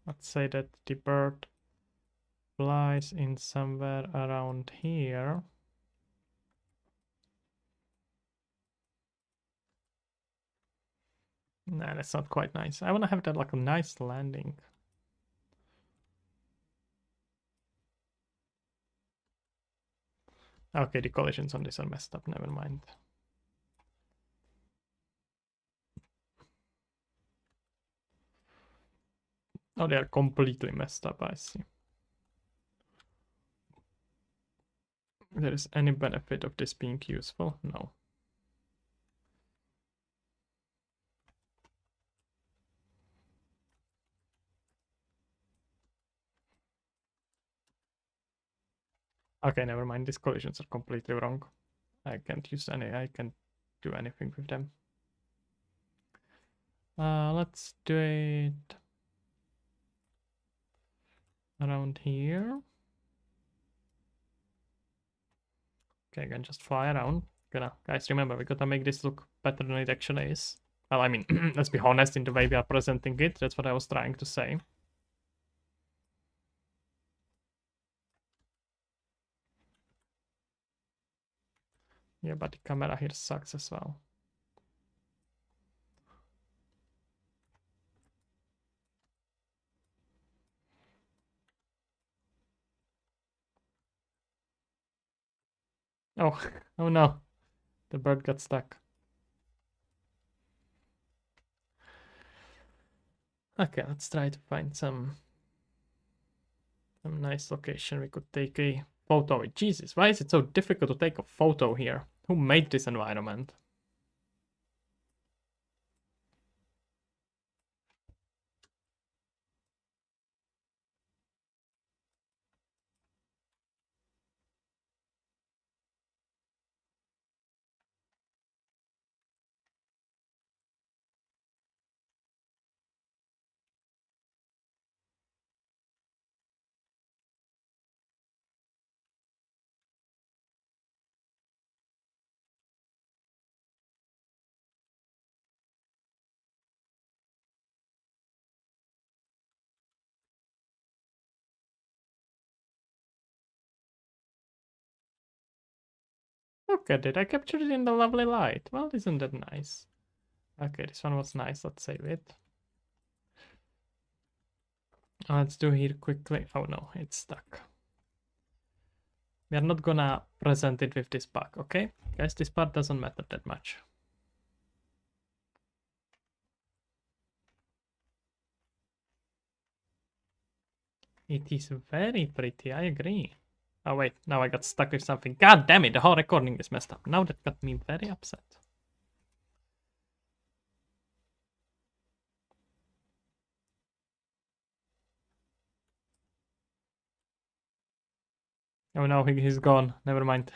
Let's say that the bird flies in somewhere around here. Nah, that's not quite nice. I want to have that like a nice landing. Okay, the collisions on this are messed up. Never mind. Oh, they are completely messed up, I see. If there is any benefit of this being useful? No. Okay, never mind. These collisions are completely wrong. I can't use any. I can't do anything with them. Let's do it around here. Okay, I can just fly around. Guys, remember, we gotta make this look better than it actually is. Well, I mean, let's be honest in the way we are presenting it. That's what I was trying to say. Yeah, but the camera here sucks as well. Oh, oh no. The bird got stuck. Okay, let's try to find some nice location we could take a photo with. Jesus, why is it so difficult to take a photo here? Who made this environment? Look at it, I captured it in the lovely light. Well, isn't that nice? Okay, this one was nice, let's save it. Let's do here quickly. Oh no, it's stuck. We are not gonna present it with this bug, okay? Guys, this part doesn't matter that much. It is very pretty, I agree. Oh wait, now I got stuck with something. God damn it, the whole recording is messed up. Now that got me very upset. Oh no, he's gone. Never mind.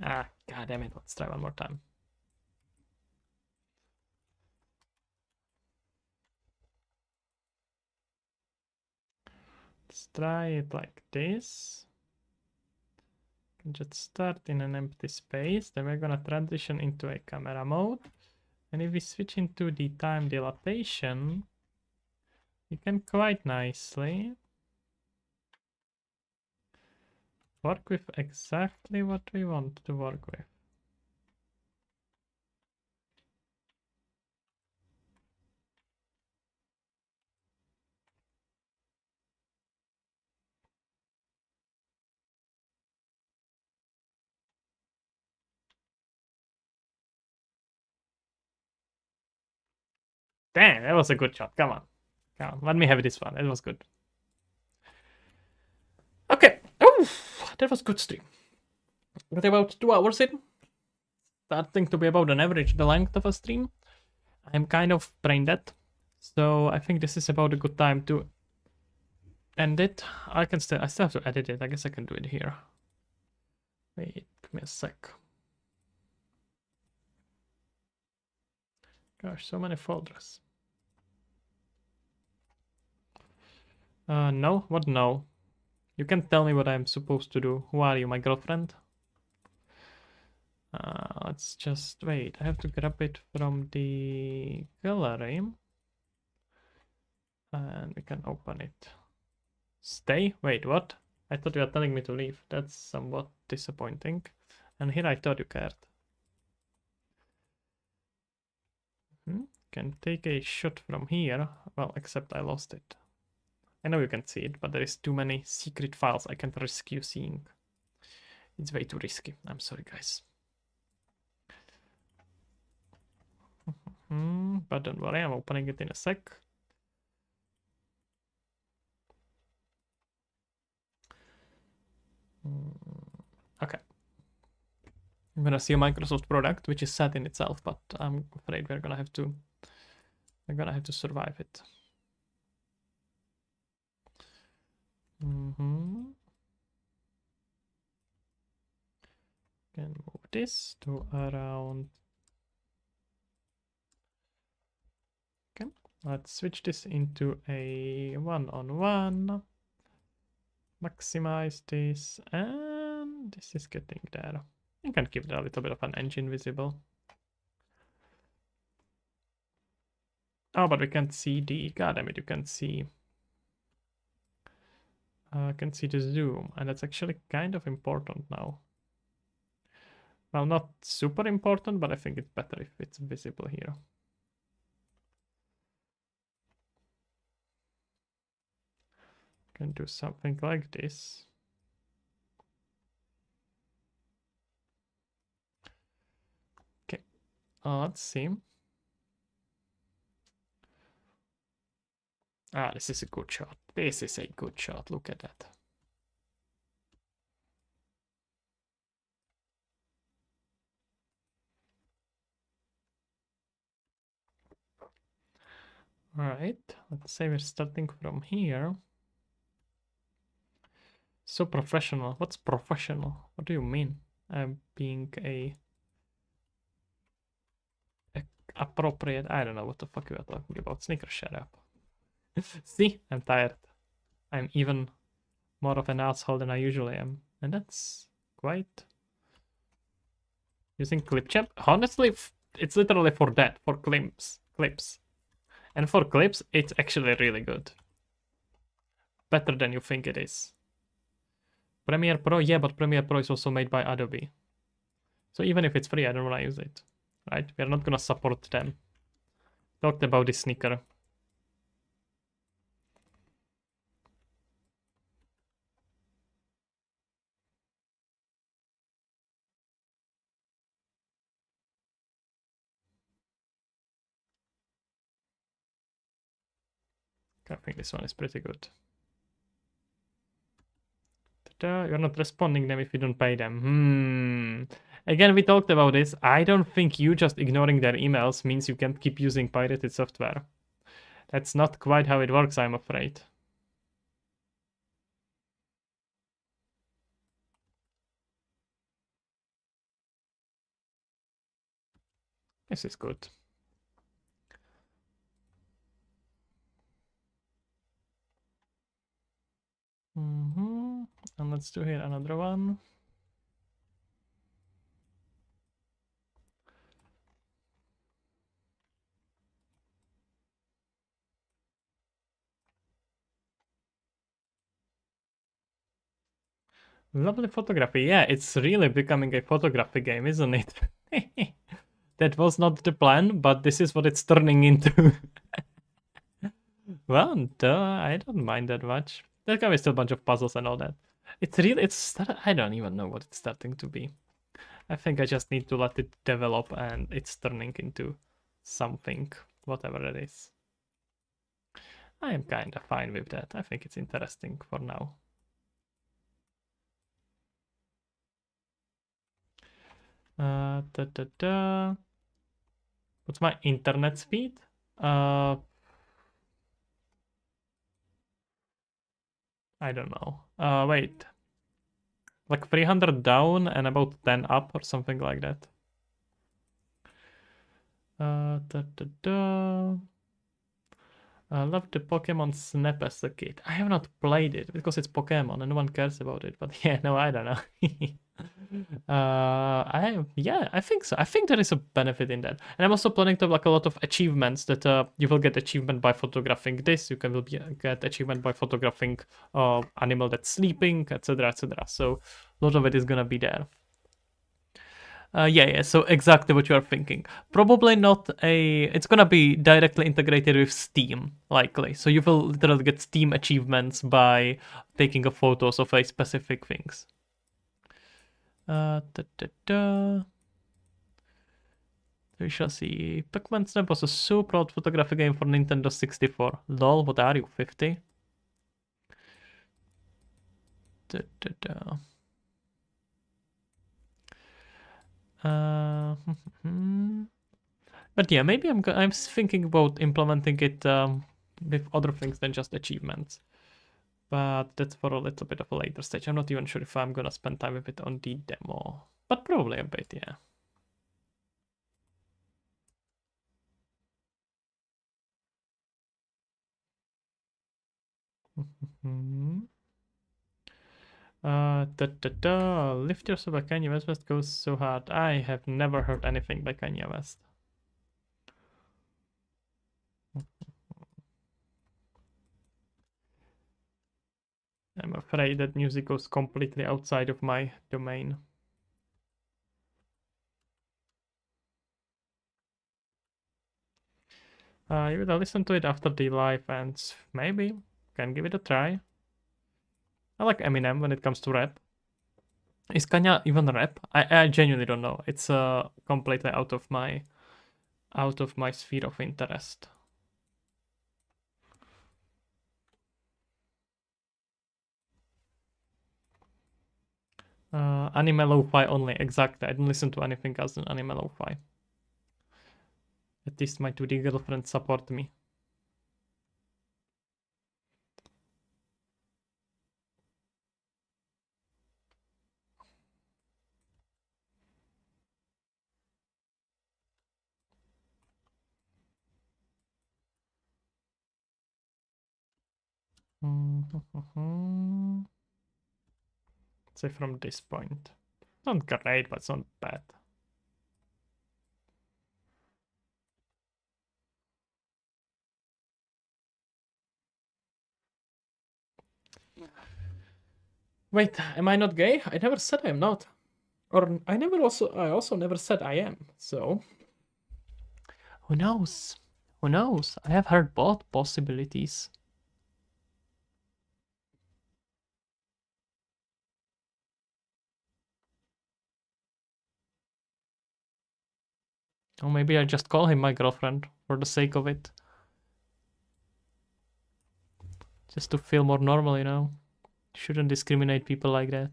Ah, god damn it. Let's try one more time. Let's try it like this. Just start in an empty space. Then we're gonna transition into a camera mode. And if we switch into the time dilatation, we can quite nicely work with exactly what we want to work with. Damn, that was a good shot. Come on. Come on. Let me have this one. It was good. Okay. Oof, that was good stream. Got about 2 hours in. Starting to be about an average the length of a stream. I'm kind of brain dead. So I think this is about a good time to end it. I still have to edit it. I guess I can do it here. Wait, give me a sec. Gosh, so many folders. No? What no? You can tell me what I'm supposed to do. Who are you, my girlfriend? Let's just wait. I have to grab it from the gallery. And we can open it. Stay? Wait, what? I thought you were telling me to leave. That's somewhat disappointing. And here I thought you cared. Can take a shot from here. Well, except I lost it. I know you can see it, but there is too many secret files I can't risk you seeing. It's way too risky. I'm sorry, guys. But don't worry, I'm opening it in a sec. Okay. I'm gonna see a Microsoft product, which is sad in itself, but I'm afraid we're gonna have to survive it. Can move this to around. Okay, let's switch this into a one-on-one. Maximize this, and this is getting there. You can give it a little bit of an engine visible. Oh, but we can't see the. God damn it! You can see. Can see the zoom, and that's actually kind of important now. Well, not super important, but I think it's better if it's visible here. Can do something like this. Okay, let's see. Ah, this is a good shot. This is a good shot. Look at that. All right, let's say we're starting from here. So professional. What's professional? What do you mean? I'm being a appropriate. I don't know what the fuck you are talking about. Sneaker, shut up. See, I'm tired. I'm even more of an asshole than I usually am, and that's quite. Using clip champ. Honestly, it's literally for that, for clips. And for clips, it's actually really good. Better than you think it is. Premiere Pro, yeah, but Premiere Pro is also made by Adobe. So even if it's free, I don't want to use it. Right? We're not gonna support them. Talked about this sneaker. I think this one is pretty good. You're not responding them if you don't pay them. Again, we talked about this. I don't think you just ignoring their emails means you can't keep using pirated software. That's not quite how it works, I'm afraid. This is good. And let's do here another one. Lovely photography. Yeah, it's really becoming a photography game, isn't it? That was not the plan, but this is what it's turning into. Well, I don't mind that much. There's gonna be still a bunch of puzzles and all that. I don't even know what it's starting to be. I think I just need to let it develop and it's turning into something, whatever it is. I am kind of fine with that. I think it's interesting for now. What's my internet speed? I don't know. Wait. Like 300 down and about 10 up or something like that. I love the Pokemon Snap as a kid. I have not played it because it's Pokemon and no one cares about it. But yeah, no, I don't know. I think so. I think there is a benefit in that, and I'm also planning to have like a lot of achievements that you will get achievement by photographing this. You can get achievement by photographing animal that's sleeping, etc., etc. So a lot of it is gonna be there. Yeah, so exactly what you are thinking. Probably not a. It's gonna be directly integrated with Steam, likely. So you will literally get Steam achievements by taking a photos of a specific things. Da, da, da. We shall see. Pac-Man Snap was a super old photography game for Nintendo 64. Lol, what are you, 50? Da, da, da. Uh, but yeah, maybe I'm thinking about implementing it with other things than just achievements. But that's for a little bit of a later stage. I'm not even sure if I'm gonna spend time with it on the demo, but probably a bit, yeah. Lift Yourself by Kanye West goes so hard. I have never heard anything by Kanye West. I'm afraid that music goes completely outside of my domain. You will listen to it after the live ends. Maybe. Can give it a try. I like Eminem when it comes to rap. Is Kanye even rap? I genuinely don't know. It's completely out of my sphere of interest. Anime lo-fi only, exactly. I don't listen to anything else than anime lo-fi. At least my 2D girlfriends support me. Say from this point. Not great, but it's not bad. Wait, am I not gay? I never said I am not. Or I also never said I am. So who knows? Who knows? I have heard both possibilities. Or maybe I just call him my girlfriend for the sake of it. Just to feel more normal, you know? Shouldn't discriminate people like that.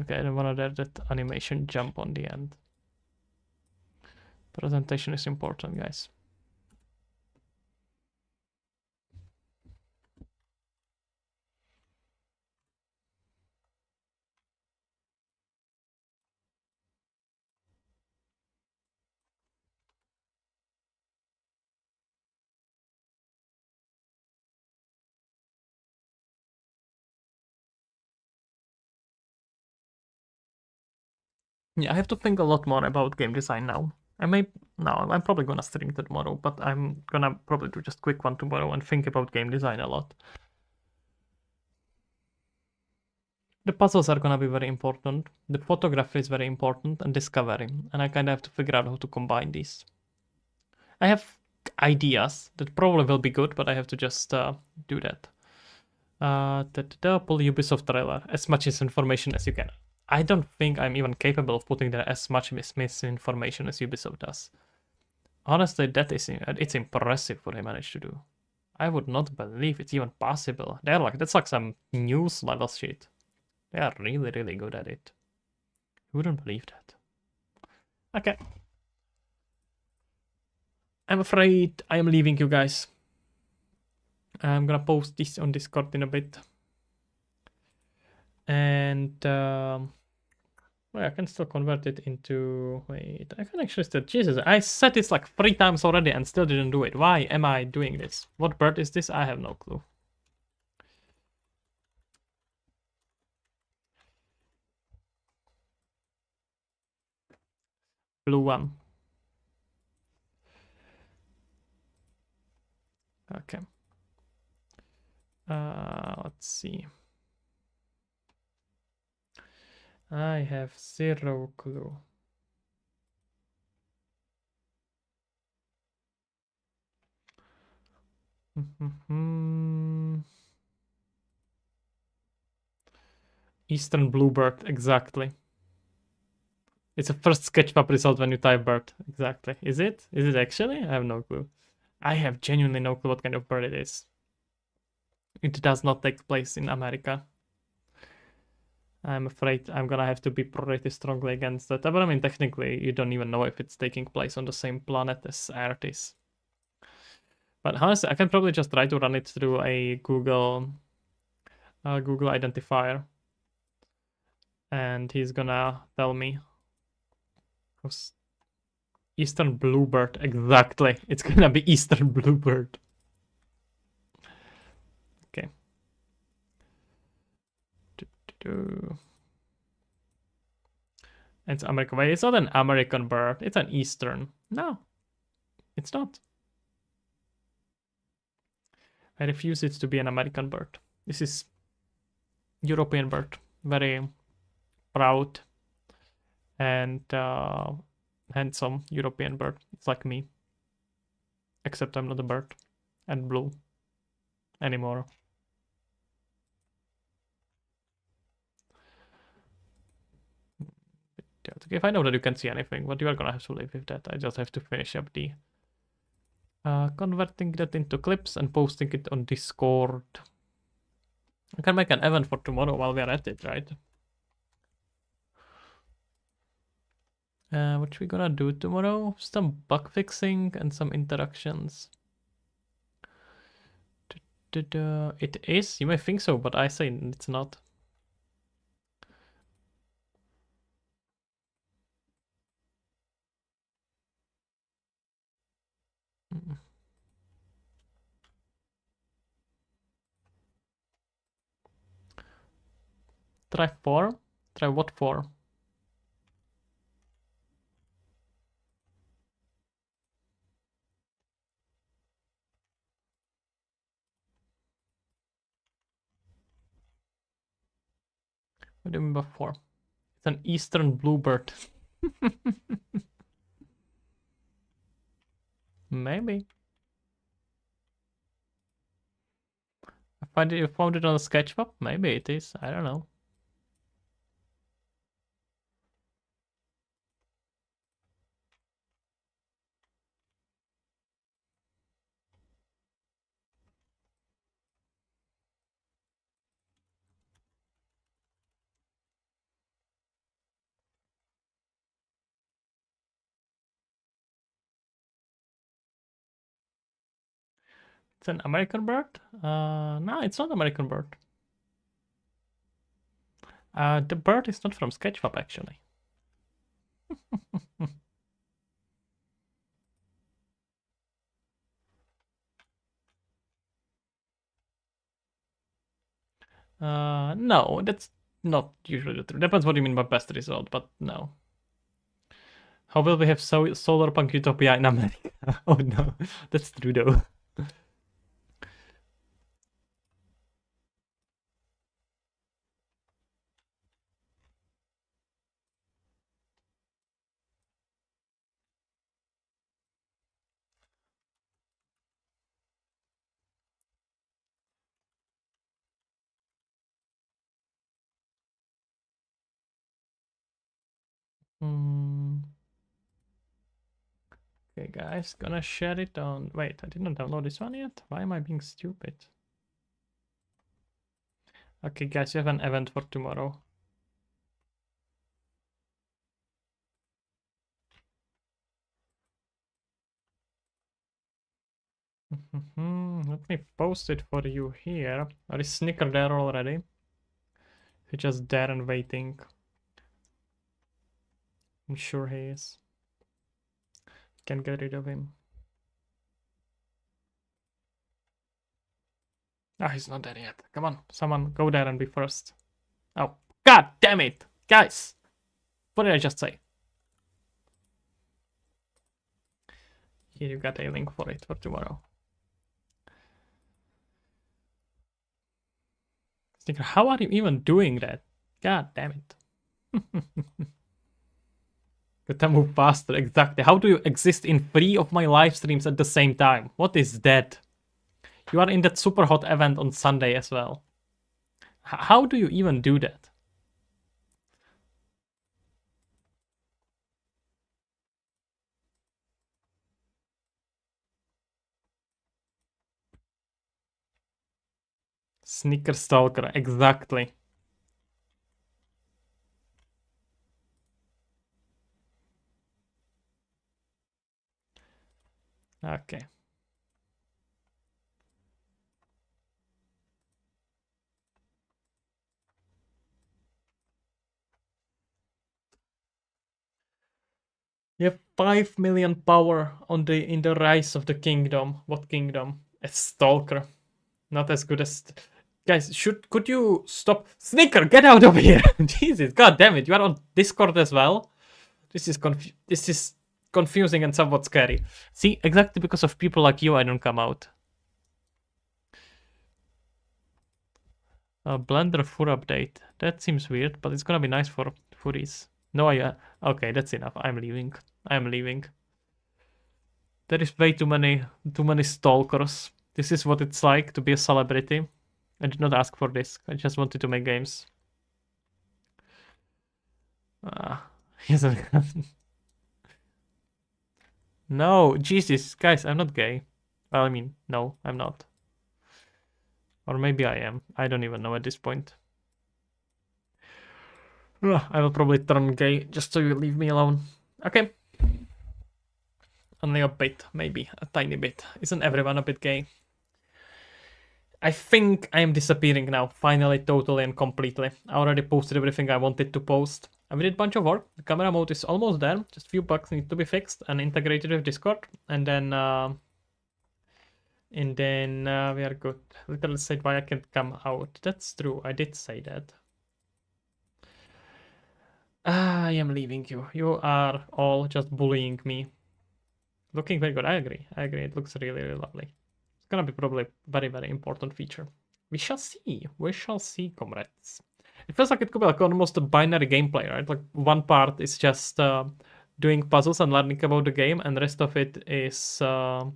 Okay, I don't want to let that animation jump on the end. Presentation is important, guys. Yeah, I have to think a lot more about game design now. I'm probably gonna stream tomorrow, but I'm gonna probably do just quick one tomorrow and think about game design a lot. The puzzles are gonna be very important. The photography is very important, and discovery. And I kind of have to figure out how to combine these. I have ideas that probably will be good, but I have to just do that. Pull Ubisoft trailer as much information as you can. I don't think I'm even capable of putting there as much misinformation as Ubisoft does. Honestly, it's impressive what they managed to do. I would not believe it's even possible. That's like some news level shit. They are really, really good at it. Who wouldn't believe that? Okay. I'm afraid I am leaving you guys. I'm gonna post this on Discord in a bit. And well, I can still convert it into. Wait, I can actually still. Jesus, I said this like 3 times already and still didn't do it. Why am I doing this? What bird is this? I have no clue. Blue one. Okay. Let's see. I have zero clue. Eastern bluebird, exactly. It's a first sketchmap result when you type bird. Exactly. Is it? Is it actually? I have no clue. I have genuinely no clue what kind of bird it is. It does not take place in America. I'm afraid I'm gonna have to be pretty strongly against that. But I mean, technically, you don't even know if it's taking place on the same planet as Earth is. But honestly, I can probably just try to run it through a Google identifier, and he's gonna tell me. Eastern bluebird, exactly. It's gonna be Eastern bluebird. Okay. It's American. Wait, it's not an American bird. It's an Eastern. No, it's not. I refuse it to be an American bird. This is European bird. Very proud and handsome European bird. It's like me. Except I'm not a bird. And blue. Anymore. Okay, if I know that you can see anything, but you are gonna have to live with that. I just have to finish up the converting that into clips and posting it on Discord. I can make an event for tomorrow while we are at it, right? What we gonna do tomorrow? Some bug fixing and some interactions. It is? You may think so, but I say it's not. Try 4? Try what 4? What do you mean by 4? It's an eastern bluebird. Maybe. You found it on a sketchmap? Maybe it is. I don't know. It's an American bird? No, it's not American bird. The bird is not from Sketchfab actually. No, that's not usually the truth. Depends what you mean by best result, but no. How will we have Solar Punk Utopia in America? Oh no, that's true though. Okay, guys, gonna share it on. Wait, I didn't download this one yet. Why am I being stupid? Okay, guys, you have an event for tomorrow. Let me post it for you here. Or is Snicker there already? He's just there and waiting. I'm sure he is. Can get rid of him. Ah, he's not there yet. Come on, someone go there and be first. Oh, god damn it! Guys! What did I just say? Here you got a link for it for tomorrow. Sneaker, how are you even doing that? God damn it. Gotta move faster, exactly. How do you exist in 3 of my live streams at the same time? What is that? You are in that super hot event on Sunday as well. How do you even do that? Sneaker Stalker, exactly. Okay. You have 5 million power on the in the rise of the kingdom. What kingdom? A stalker. Not as good as guys, could you stop? Sneaker, get out of here! Jesus, god damn it, you are on Discord as well. This is confusing and somewhat scary. See, exactly because of people like you I don't come out. Blender fur update. That seems weird, but it's gonna be nice for furries. No, okay, that's enough. I'm leaving. I'm leaving. There is way too many stalkers. This is what it's like to be a celebrity. I did not ask for this. I just wanted to make games. No, Jesus, guys, I'm not gay. Well, I mean, no, I'm not. Or maybe I am. I don't even know at this point. I will probably turn gay just so you leave me alone. Okay. Only a bit, maybe. A tiny bit. Isn't everyone a bit gay? I think I am disappearing now. Finally, totally and completely. I already posted everything I wanted to post. I did a bunch of work. The camera mode is almost there. Just a few bugs need to be fixed and integrated with Discord. And then we are good. Literally said why I can't come out. That's true. I did say that. I am leaving you. You are all just bullying me. Looking very good. I agree. It looks really, really lovely. It's gonna be probably very, very important feature. We shall see. We shall see, comrades. It feels like it could be like almost a binary gameplay, right? Like one part is just doing puzzles and learning about the game, and the rest of it is and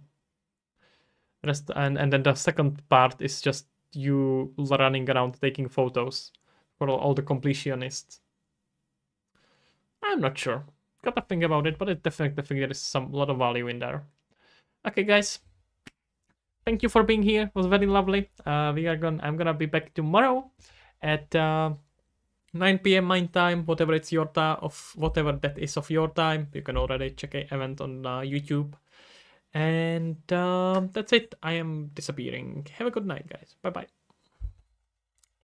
then the second part is just you running around taking photos for all the completionists. I'm not sure. Gotta think about it, but I definitely think there is a lot of value in there. Okay, guys. Thank you for being here. It was very lovely. I'm gonna be back tomorrow at 9 p.m. my time, whatever it's your time of whatever that is of your time. You can already check an event on YouTube. And that's it. I am disappearing. Have a good night, guys. Bye bye.